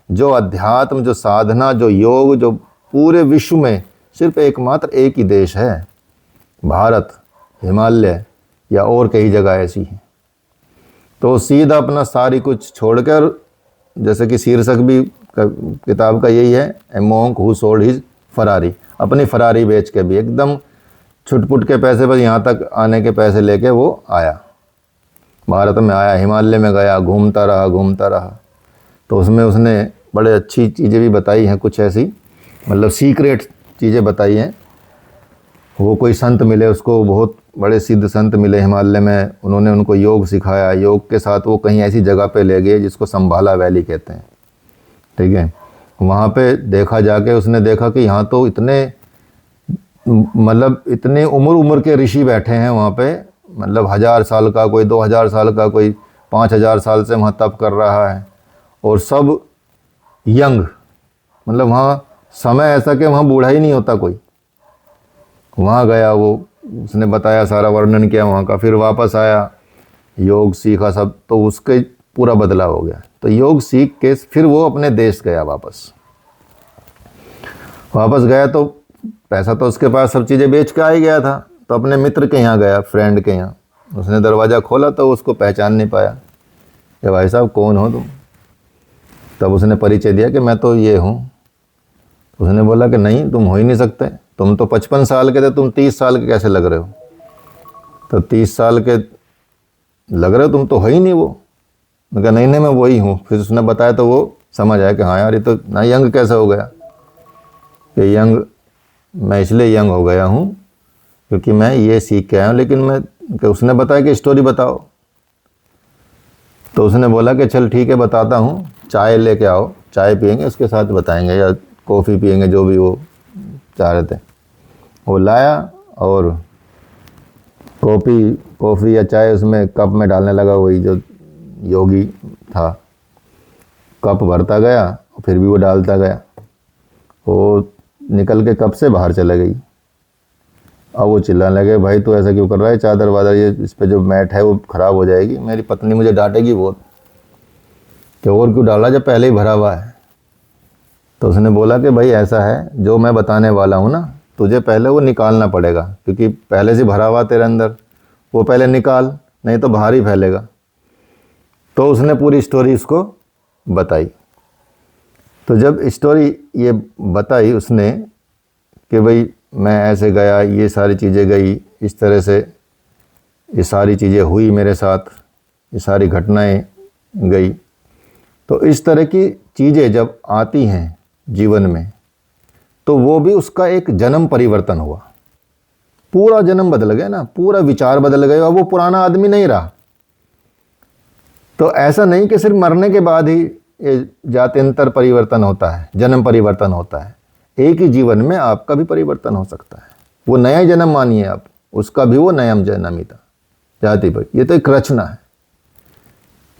जो अध्यात्म, जो साधना, जो योग, जो पूरे विश्व में सिर्फ एकमात्र एक ही देश है, भारत, हिमालय या और कई जगह ऐसी हैं। तो सीधा अपना सारी कुछ छोड़कर, जैसे कि शीर्षक भी किताब का यही है, ए monk who sold his Ferrari, अपनी फरारी बेच के भी एकदम छुटपुट के पैसे पर यहाँ तक आने के पैसे लेके वो आया, भारत में आया, हिमालय में गया, घूमता रहा। तो उसमें उसने बड़े अच्छी चीज़ें भी बताई हैं, कुछ ऐसी मतलब सीक्रेट चीज़ें बताई हैं। वो कोई संत मिले उसको, बहुत बड़े सिद्ध संत मिले हिमालय में, उन्होंने उनको योग सिखाया, योग के साथ वो कहीं ऐसी जगह पे ले गए जिसको संभाला वैली कहते हैं। ठीक है, वहाँ पे देखा जाके, उसने देखा कि यहाँ तो इतने मतलब इतने उम्र के ऋषि बैठे हैं वहाँ पे, मतलब 1000 साल का, कोई 2000 साल का, कोई 5000 साल से वहाँ तप कर रहा है, और सब यंग, मतलब वहाँ समय ऐसा कि वहाँ बूढ़ा ही नहीं होता कोई। वहाँ गया वो, उसने बताया, सारा वर्णन किया वहाँ का, फिर वापस आया, योग सीखा सब, तो उसके पूरा बदलाव हो गया। तो योग सीख के फिर वो अपने देश गया, वापस गया, तो पैसा तो उसके पास सब चीज़ें बेच के आ ही गया था, तो अपने मित्र के यहाँ गया, फ्रेंड के यहाँ। उसने दरवाज़ा खोला तो उसको पहचान नहीं पाया कि भाई साहब कौन हो तुम। तब उसने परिचय दिया कि मैं तो ये हूँ। उसने बोला कि नहीं, तुम हो ही नहीं सकते, तुम तो 55 साल के थे, तुम 30 साल के कैसे लग रहे हो। तो 30 साल के लग रहे हो, तुम तो हो ही नहीं वो। मैं कहा नहीं मैं वही हूँ। फिर उसने बताया तो वो समझ आया कि हाँ यार, ये तो ना यंग कैसे हो गया। कि यंग, मैं इसलिए यंग हो गया हूँ क्योंकि मैं ये सीख के आया हूँ। लेकिन मैं, कि उसने बताया कि स्टोरी बताओ। तो उसने बोला कि चल ठीक है बताता हूँ, चाय लेके आओ, चाय पियेंगे, उसके साथ बताएंगे, या कॉफ़ी पियेंगे, जो भी वो चाह रहे थे। वो लाया और कॉफ़ी या चाय उसमें कप में डालने लगा, वही जो योगी था। कप भरता गया, फिर भी वो डालता गया, वो निकल के कप से बाहर चले गई। अब वो चिल्लाने लगे, भाई तू ऐसा क्यों कर रहा है, चादर वादर ये इस पे जो मैट है वो ख़राब हो जाएगी, मेरी पत्नी मुझे डांटेगी बहुत, कि और क्यों डाला जब पहले ही भरा हुआ है। तो उसने बोला कि भाई ऐसा है, जो मैं बताने वाला हूँ ना, तुझे पहले वो निकालना पड़ेगा, क्योंकि पहले से भरा हुआ तेरे अंदर, वो पहले निकाल, नहीं तो बाहर ही फैलेगा। तो उसने पूरी स्टोरी उसको बताई। तो जब स्टोरी ये बताई उसने कि भाई मैं ऐसे गया, ये सारी चीज़ें गई, इस तरह से ये सारी चीज़ें हुई मेरे साथ, ये सारी घटनाएं गई, तो इस तरह की चीज़ें जब आती हैं जीवन में, तो वो भी उसका एक जन्म परिवर्तन हुआ, पूरा जन्म बदल गया ना, पूरा विचार बदल गया, अब वो पुराना आदमी नहीं रहा। तो ऐसा नहीं कि सिर्फ मरने के बाद ही ये जात्यंतर परिवर्तन होता है, जन्म परिवर्तन होता है। एक ही जीवन में आपका भी परिवर्तन हो सकता है, वो नया जन्म मानिए आप, उसका भी वो नया जन्म ही था जाति पर। ये तो एक रचना है।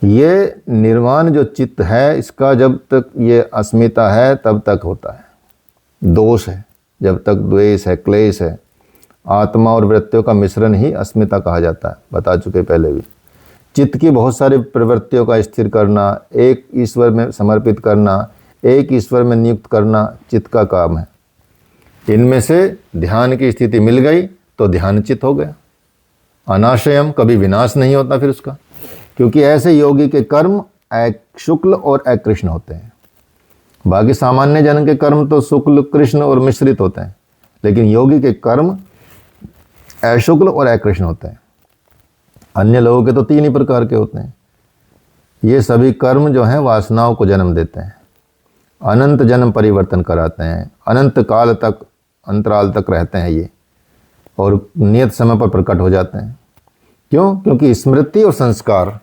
ये निर्वाण जो चित्त है, इसका जब तक ये अस्मिता है तब तक होता है, दोष है, जब तक द्वेष है, क्लेश है। आत्मा और वृत्तियों का मिश्रण ही अस्मिता कहा जाता है, बता चुके पहले भी। चित्त की बहुत सारी प्रवृत्तियों का स्थिर करना, एक ईश्वर में समर्पित करना, एक ईश्वर में नियुक्त करना चित्त का काम है। इनमें से ध्यान की स्थिति मिल गई तो ध्यान चित्त हो गया। अनाशयम, कभी विनाश नहीं होता फिर उसका, क्योंकि ऐसे योगी के कर्म शुक्ल और अकृष्ण होते हैं। बाकी सामान्य जन के कर्म तो शुक्ल, कृष्ण और मिश्रित होते हैं, लेकिन योगी के कर्म अशुक्ल और अकृष्ण होते हैं। अन्य लोगों के तो 3 ही प्रकार के होते हैं। ये सभी कर्म जो हैं वासनाओं को जन्म देते हैं, अनंत जन्म परिवर्तन कराते हैं, अनंत काल तक, अंतराल तक रहते हैं ये, और नियत समय पर प्रकट हो जाते हैं। क्यों? क्योंकि स्मृति और संस्कार,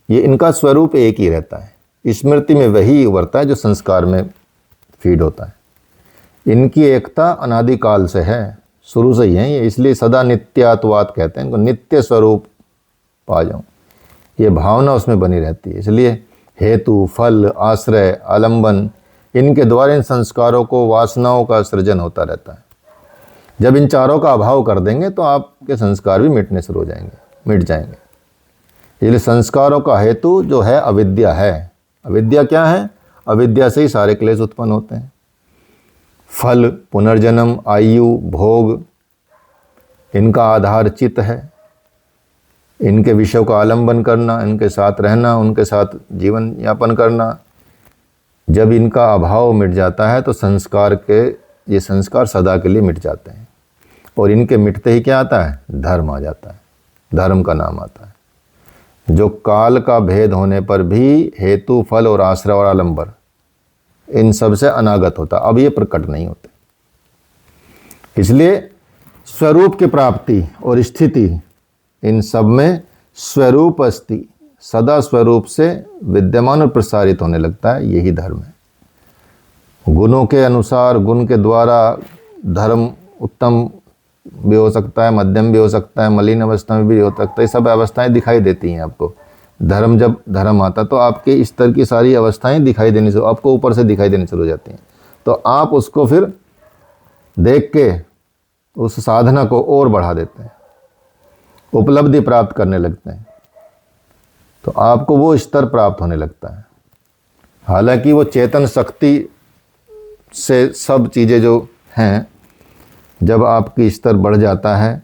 ये इनका स्वरूप एक ही रहता है। स्मृति में वही उभरता है जो संस्कार में फीड होता है। इनकी एकता अनादिकाल से है, शुरू से ही है ये, इसलिए सदा नित्यात्वाद कहते हैं इनको, नित्य स्वरूप पा जाऊं, ये भावना उसमें बनी रहती है। इसलिए हेतु, फल, आश्रय, आलंबन, इनके द्वारा इन संस्कारों को, वासनाओं का सृजन होता रहता है। जब इन चारों का अभाव कर देंगे तो आपके संस्कार भी मिटने शुरू हो जाएंगे, मिट जाएंगे। इसलिए संस्कारों का हेतु जो है अविद्या है। अविद्या क्या है? अविद्या से ही सारे क्लेश उत्पन्न होते हैं। फल, पुनर्जन्म, आयु, भोग, इनका आधार चित्त है। इनके विषयों का आलंबन करना, इनके साथ रहना, उनके साथ जीवन यापन करना, जब इनका अभाव मिट जाता है तो संस्कार के, ये संस्कार सदा के लिए मिट जाते हैं। और इनके मिटते ही क्या आता है? धर्म आ जाता है, धर्म का नाम आता है, जो काल का भेद होने पर भी हेतु, फल और आश्रय और आलंबन इन सब से अनागत होता, अब ये प्रकट नहीं होते। इसलिए स्वरूप की प्राप्ति और स्थिति, इन सब में स्वरूप अस्ति, सदा स्वरूप से विद्यमान और प्रसारित होने लगता है, यही धर्म है। गुणों के अनुसार, गुण के द्वारा धर्म उत्तम भी हो सकता है, मध्यम भी हो सकता है, मलिन अवस्था में भी हो सकता है, सब अवस्थाएं दिखाई देती हैं आपको। धर्म, जब धर्म आता तो आपके इस तरह की सारी अवस्थाएं दिखाई देनी शुरू, आपको ऊपर से दिखाई देनी शुरू हो जाती हैं। तो आप उसको फिर देख के उस साधना को और बढ़ा देते हैं, उपलब्धि प्राप्त करने लगते हैं, तो आपको वो स्तर प्राप्त होने लगता है। हालांकि वो चेतन शक्ति से सब चीज़ें जो हैं, जब आपकी स्तर बढ़ जाता है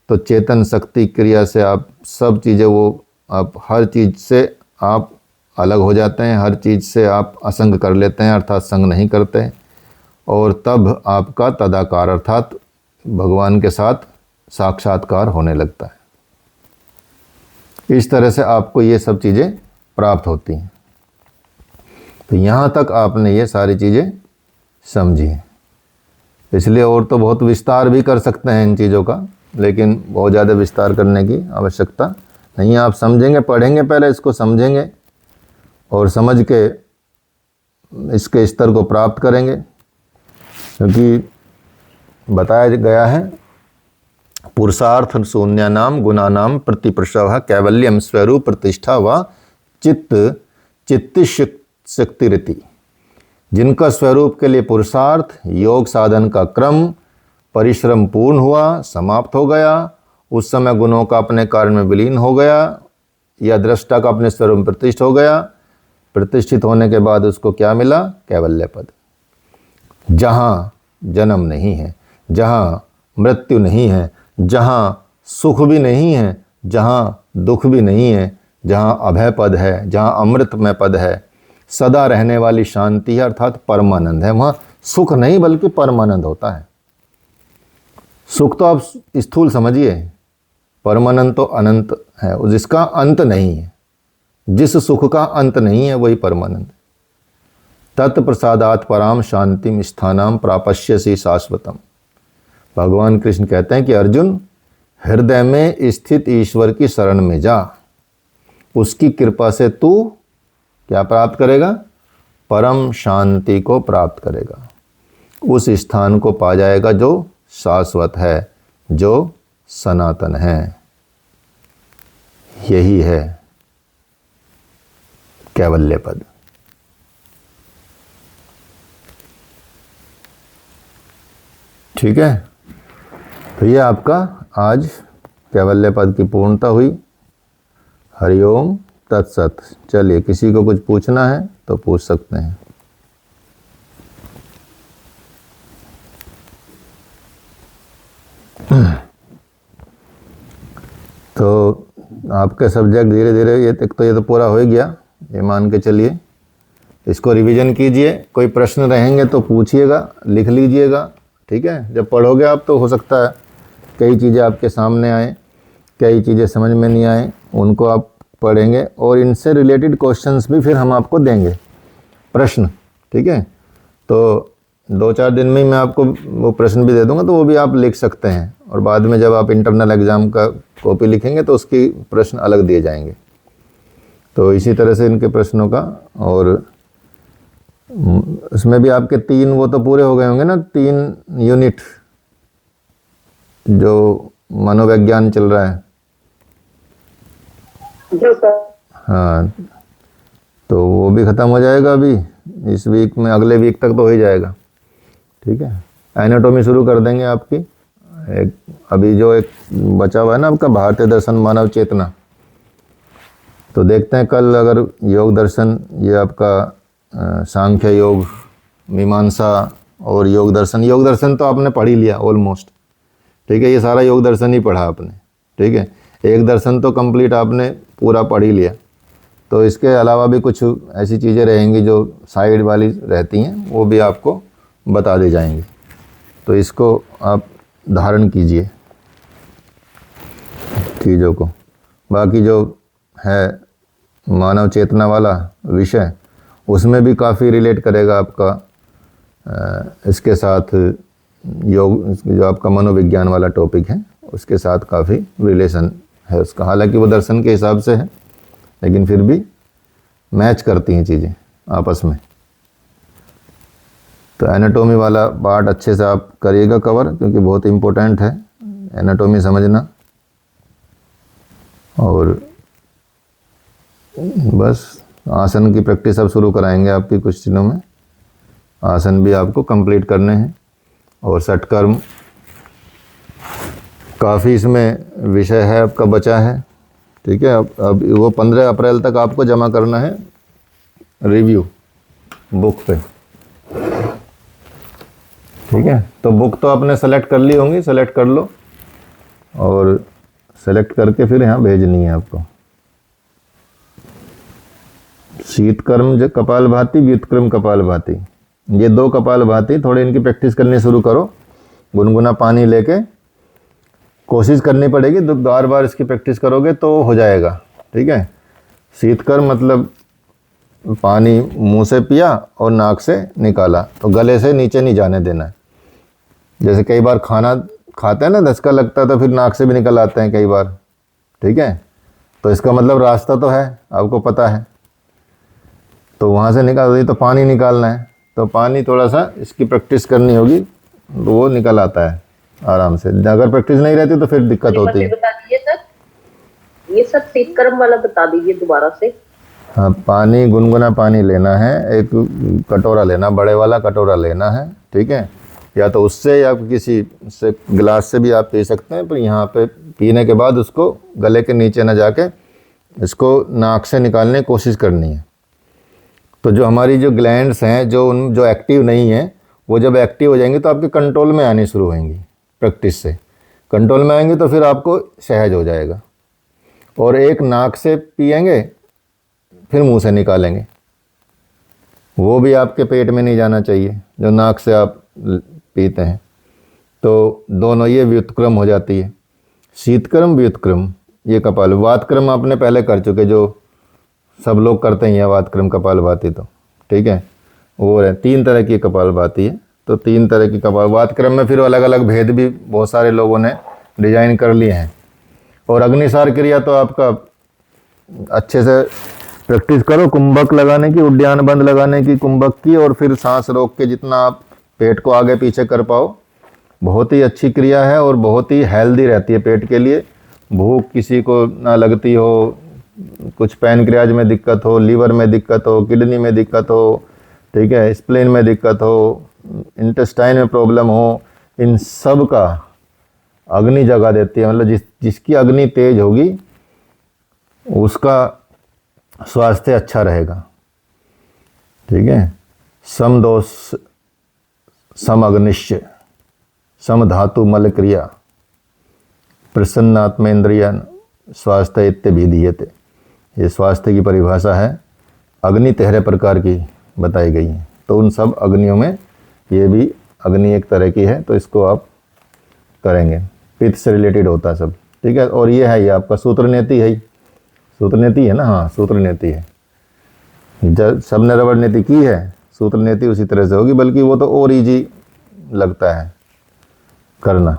तो चेतन शक्ति क्रिया से आप सब चीज़ें, वो आप हर चीज़ से आप अलग हो जाते हैं, हर चीज़ से आप असंग कर लेते हैं, अर्थात संग नहीं करते, और तब आपका तदाकार अर्थात भगवान के साथ साक्षात्कार होने लगता है। इस तरह से आपको ये सब चीज़ें प्राप्त होती हैं। तो यहाँ तक आपने ये सारी चीज़ें समझी। इसलिए और तो बहुत विस्तार भी कर सकते हैं इन चीज़ों का, लेकिन बहुत ज़्यादा विस्तार करने की आवश्यकता नहीं है। आप समझेंगे, पढ़ेंगे, पहले इसको समझेंगे और समझ के इसके स्तर को प्राप्त करेंगे। क्योंकि बताया गया है, पुरुषार्थ शून्यानाम गुणानाम प्रतिप्रसव कैवल्यम स्वरूप प्रतिष्ठा व चित्ति शक्तिरिति। जिनका स्वरूप के लिए पुरुषार्थ, योग साधन का क्रम, परिश्रम पूर्ण हुआ, समाप्त हो गया, उस समय गुणों का अपने कारण में विलीन हो गया या दृष्टा का अपने स्वरूप में प्रतिष्ठित हो गया। प्रतिष्ठित होने के बाद उसको क्या मिला? कैवल्य पद। जहाँ जन्म नहीं है, जहाँ मृत्यु नहीं है, जहाँ सुख भी नहीं है, जहाँ दुख भी नहीं है, जहाँ अभय पद है, जहाँ अमृतमय पद है, सदा रहने वाली शांति है अर्थात परमानंद है। वहाँ सुख नहीं बल्कि परमानंद होता है। सुख तो आप स्थूल समझिए, परमानंद तो अनंत है, जिसका अंत नहीं है। जिस सुख का अंत नहीं है वही परमानंद। तत्प्रसादात् पराम शांतिम स्थानाम प्रापश्यसि शाश्वतम। भगवान कृष्ण कहते हैं कि अर्जुन, हृदय में स्थित ईश्वर की शरण में जा, उसकी कृपा से तू क्या प्राप्त करेगा? परम शांति को प्राप्त करेगा। उस स्थान को पा जाएगा जो शाश्वत है, जो सनातन है। यही है कैवल्य पद। ठीक है, तो ये आपका आज कैवल्य पद की पूर्णता हुई। हरिओम तत्सत। चलिए, किसी को कुछ पूछना है तो पूछ सकते हैं। तो आपके सब्जेक्ट धीरे धीरे ये तो पूरा हो ही गया, ये मान के चलिए। इसको रिवीजन कीजिए। कोई प्रश्न रहेंगे तो पूछिएगा, लिख लीजिएगा। ठीक है, जब पढ़ोगे आप तो हो सकता है कई चीज़ें आपके सामने आए, कई चीज़ें समझ में नहीं आए, उनको आप पढ़ेंगे और इनसे रिलेटेड क्वेश्चंस भी फिर हम आपको देंगे, प्रश्न। ठीक है, तो 2-4 दिन में ही मैं आपको वो प्रश्न भी दे दूंगा, तो वो भी आप लिख सकते हैं। और बाद में जब आप इंटरनल एग्ज़ाम का कॉपी लिखेंगे तो उसकी प्रश्न अलग दिए जाएंगे। तो इसी तरह से इनके प्रश्नों का, और उसमें भी आपके 3 वो तो पूरे हो गए होंगे ना, 3 यूनिट जो मनोविज्ञान चल रहा है। जो सर। हाँ, तो वो भी ख़त्म हो जाएगा अभी इस वीक में, अगले वीक तक तो हो ही जाएगा। ठीक है, एनाटॉमी शुरू कर देंगे आपकी। अभी जो एक बचा हुआ है ना आपका भारतीय दर्शन मानव चेतना, तो देखते हैं कल अगर योग दर्शन, ये आपका सांख्य योग, मीमांसा और योग दर्शन तो आपने पढ़ ही लिया ऑलमोस्ट। ठीक है, ये सारा योग दर्शन ही पढ़ा आपने। ठीक है, एक दर्शन तो कंप्लीट आपने पूरा पढ़ ही लिया। तो इसके अलावा भी कुछ ऐसी चीज़ें रहेंगी जो साइड वाली रहती हैं, वो भी आपको बता दी जाएंगी। तो इसको आप धारण कीजिए चीज़ों को। बाकी जो है मानव चेतना वाला विषय, उसमें भी काफ़ी रिलेट करेगा आपका इसके साथ योग, जो आपका मनोविज्ञान वाला टॉपिक है उसके साथ काफ़ी रिलेशन है उसका। हालांकि वो दर्शन के हिसाब से है, लेकिन फिर भी मैच करती हैं चीज़ें आपस में। तो एनाटॉमी वाला पार्ट अच्छे से आप करिएगा कवर, क्योंकि बहुत इम्पोर्टेंट है एनाटॉमी समझना। और बस आसन की प्रैक्टिस अब शुरू कराएंगे आपकी कुछ दिनों में। आसन भी आपको कंप्लीट करने हैं। और षटकर्म काफ़ी इसमें विषय है आपका बचा है। ठीक है, अब वो 15 अप्रैल तक आपको जमा करना है रिव्यू बुक पे। ठीक है, तो बुक तो आपने सेलेक्ट कर ली होंगी, सेलेक्ट कर लो और सेलेक्ट करके फिर यहाँ भेजनी है आपको। शीतकर्म जो कपालभाति, व्युत्क्रम कपालभाति, ये 2 कपालभाति थोड़े इनकी प्रैक्टिस करनी शुरू करो। गुनगुना पानी लेके कोशिश करनी पड़ेगी, तो बार बार इसकी प्रैक्टिस करोगे तो हो जाएगा। ठीक है, शीतकर्म मतलब पानी मुंह से पिया और नाक से निकाला, तो गले से नीचे नहीं जाने देना है। जैसे कई बार खाना खाते हैं ना, धक्का लगता है तो फिर नाक से भी निकल आते हैं कई बार। ठीक है, तो इसका मतलब रास्ता तो है, आपको पता है, तो वहाँ से निकाल दी, तो पानी निकालना है, तो पानी थोड़ा सा इसकी प्रैक्टिस करनी होगी, तो वो निकल आता है आराम से। अगर प्रैक्टिस नहीं रहती तो फिर दिक्कत होती है। बता दीजिए सर, ये सब शीतकर्म वाला बता दीजिए दोबारा से। हाँ, पानी, गुनगुना पानी लेना है, एक कटोरा लेना, बड़े वाला कटोरा लेना है। ठीक है, या तो उससे या किसी से गिलास से भी आप पी सकते हैं, पर यहाँ पे पीने के बाद उसको गले के नीचे ना जाके इसको नाक से निकालने की कोशिश करनी है। तो जो हमारी जो ग्लैंड्स हैं जो एक्टिव नहीं हैं, वो जब एक्टिव हो जाएंगी तो आपके कंट्रोल में आनी शुरू होंगी। प्रैक्टिस से कंट्रोल में आएंगी तो फिर आपको सहज हो जाएगा। और एक नाक से पिएंगे फिर मुंह से निकालेंगे, वो भी आपके पेट में नहीं जाना चाहिए जो नाक से आप पीते हैं। तो दोनों ये व्युत्क्रम हो जाती है, शीतक्रम व्युत्क्रम। ये कपाल वातक्रम आपने पहले कर चुके, जो सब लोग करते हैं वातक्रम कपालभाति। तो ठीक है, वो है 3 तरह की कपालभाति है। तो 3 तरह की कपाल वातक्रम में फिर अलग अलग भेद भी बहुत सारे लोगों ने डिजाइन कर लिए हैं। और अग्निसार क्रिया तो आपका अच्छे से प्रैक्टिस करो, कुंभक लगाने की, उद्यान बंद लगाने की कुंभक की, और फिर सांस रोक के जितना आप पेट को आगे पीछे कर पाओ। बहुत ही अच्छी क्रिया है और बहुत ही हेल्दी रहती है पेट के लिए। भूख किसी को ना लगती हो, कुछ पैनक्रियाज में दिक्कत हो, लीवर में दिक्कत हो, किडनी में दिक्कत हो, ठीक है, स्प्लेन में दिक्कत हो, इंटेस्टाइन में प्रॉब्लम हो, इन सब का अग्नि जगा देती है। मतलब जिसकी अग्नि तेज होगी उसका स्वास्थ्य अच्छा रहेगा। ठीक है, सम दोष सम अग्निश्च सम धातु मल क्रिया प्रसन्नात्मेन्द्रियन स्वास्थ्य इत्यभिधीयते। ये स्वास्थ्य की परिभाषा है। अग्नि 13 प्रकार की बताई गई है, तो उन सब अग्नियों में ये भी अग्नि एक तरह की है। तो इसको आप करेंगे, पित्त से रिलेटेड होता है सब। ठीक है, और ये है ये आपका सूत्रनेति है, सूत्रनेति है ना, हाँ सूत्रनेति है। जब सबने रबड़ नेति की है, सूत्रनेति उसी तरह से होगी, बल्कि वो तो और ईजी लगता है करना,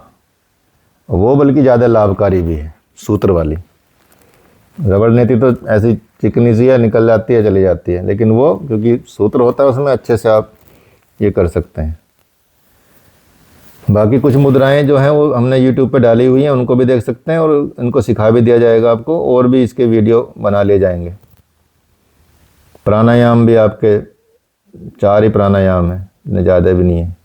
वो बल्कि ज़्यादा लाभकारी भी है सूत्र वाली। रबड़ नेति तो ऐसी चिकनी सी है, निकल जाती है चली जाती है, लेकिन वो क्योंकि सूत्र होता है उसमें अच्छे से आप ये कर सकते हैं। बाकी कुछ मुद्राएं जो हैं वो हमने YouTube पे डाली हुई हैं, उनको भी देख सकते हैं, और इनको सिखा भी दिया जाएगा आपको, और भी इसके वीडियो बना लिए जाएंगे। प्राणायाम भी आपके 4 ही प्राणायाम है, इतने ज़्यादा भी नहीं है।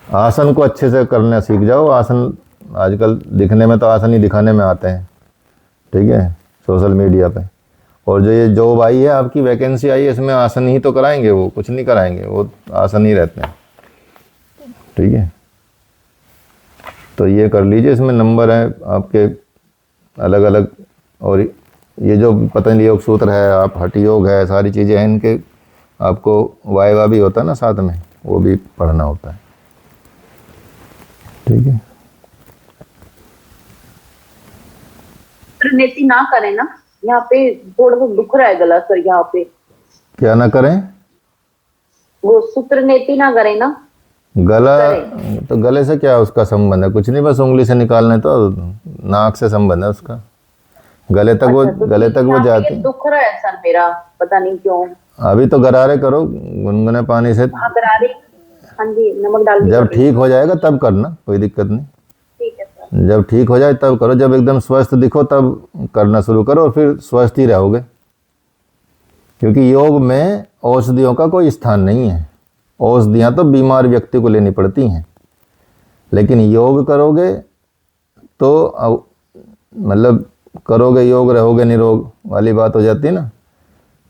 आसन को अच्छे से करना सीख जाओ। आसन आजकल दिखने में तो आसन ही दिखाने में आते हैं, ठीक है, सोशल मीडिया पे। और जो ये जॉब आई है आपकी, वैकेंसी आई है, इसमें आसन ही तो कराएंगे, वो कुछ नहीं कराएंगे, वो आसन ही रहते हैं। ठीक है, तो ये कर लीजिए। इसमें नंबर है आपके अलग अलग, और ये जो पतंजलि योग सूत्र है, आप हठ योग है, सारी चीज़ें हैं इनके। आपको वाइवा भी होता है ना साथ में, वो भी पढ़ना होता है। ठीक है, नेति ना करें ना, यहाँ पे थोड़ा सा दुख रहा है गला सर। यहाँ पे क्या ना करें, वो सूत्र नेति ना करें ना। गला तो गले से क्या उसका संबंध है? कुछ नहीं, बस उंगली से निकालने, तो नाक से संबंध है उसका। गले तक वो तो गले तक वो जाती। दुख रहा है सर मेरा, पता नहीं क्यों। अभी तो गरारे करो गुनगुने पानी से। हाँ गरारे, हाँ जी, नमक डाल के जब ठीक हो जाएगा तब करना, कोई दिक्कत नहीं। ठीक है सर। जब ठीक हो जाए तब करो, जब एकदम स्वस्थ दिखो तब करना शुरू करो, और फिर स्वस्थ ही रहोगे। क्योंकि योग में औषधियों का कोई स्थान नहीं है। औषधियाँ तो बीमार व्यक्ति को लेनी पड़ती हैं, लेकिन योग करोगे तो मतलब करोगे योग, रहोगे निरोग वाली बात हो जाती है ना।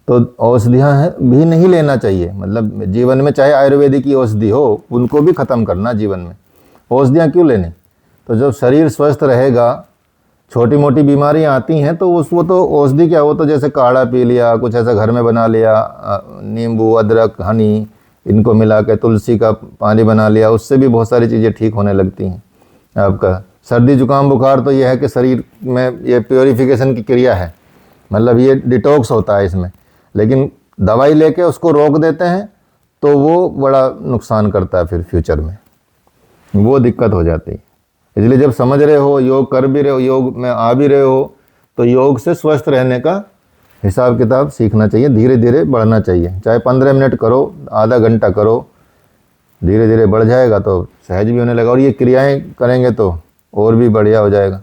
तो औषधियाँ भी नहीं लेना चाहिए, मतलब जीवन में चाहे आयुर्वेदिक की औषधि हो, उनको भी ख़त्म करना जीवन में। औषधियाँ क्यों लेनी? तो जब शरीर स्वस्थ रहेगा, छोटी मोटी बीमारियाँ आती हैं तो वो तो औषधि क्या, वो तो जैसे काढ़ा पी लिया, कुछ ऐसा घर में बना लिया, नींबू अदरक हनी इनको मिला के, तुलसी का पानी बना लिया, उससे भी बहुत सारी चीज़ें ठीक होने लगती हैं आपका। सर्दी जुकाम बुखार तो ये है कि शरीर में ये प्योरीफिकेशन की क्रिया है, मतलब ये डिटॉक्स होता है इसमें। लेकिन दवाई लेके उसको रोक देते हैं तो वो बड़ा नुकसान करता है, फिर फ्यूचर में वो दिक्कत हो जाती है। इसलिए जब समझ रहे हो, योग कर भी रहे हो, योग में आ भी रहे हो, तो योग से स्वस्थ रहने का हिसाब किताब सीखना चाहिए, धीरे धीरे बढ़ना चाहिए। चाहे 15 मिनट करो, आधा घंटा करो, धीरे धीरे बढ़ जाएगा तो सहज भी होने लगा। और ये क्रियाएं करेंगे तो और भी बढ़िया हो जाएगा।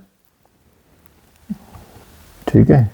ठीक है।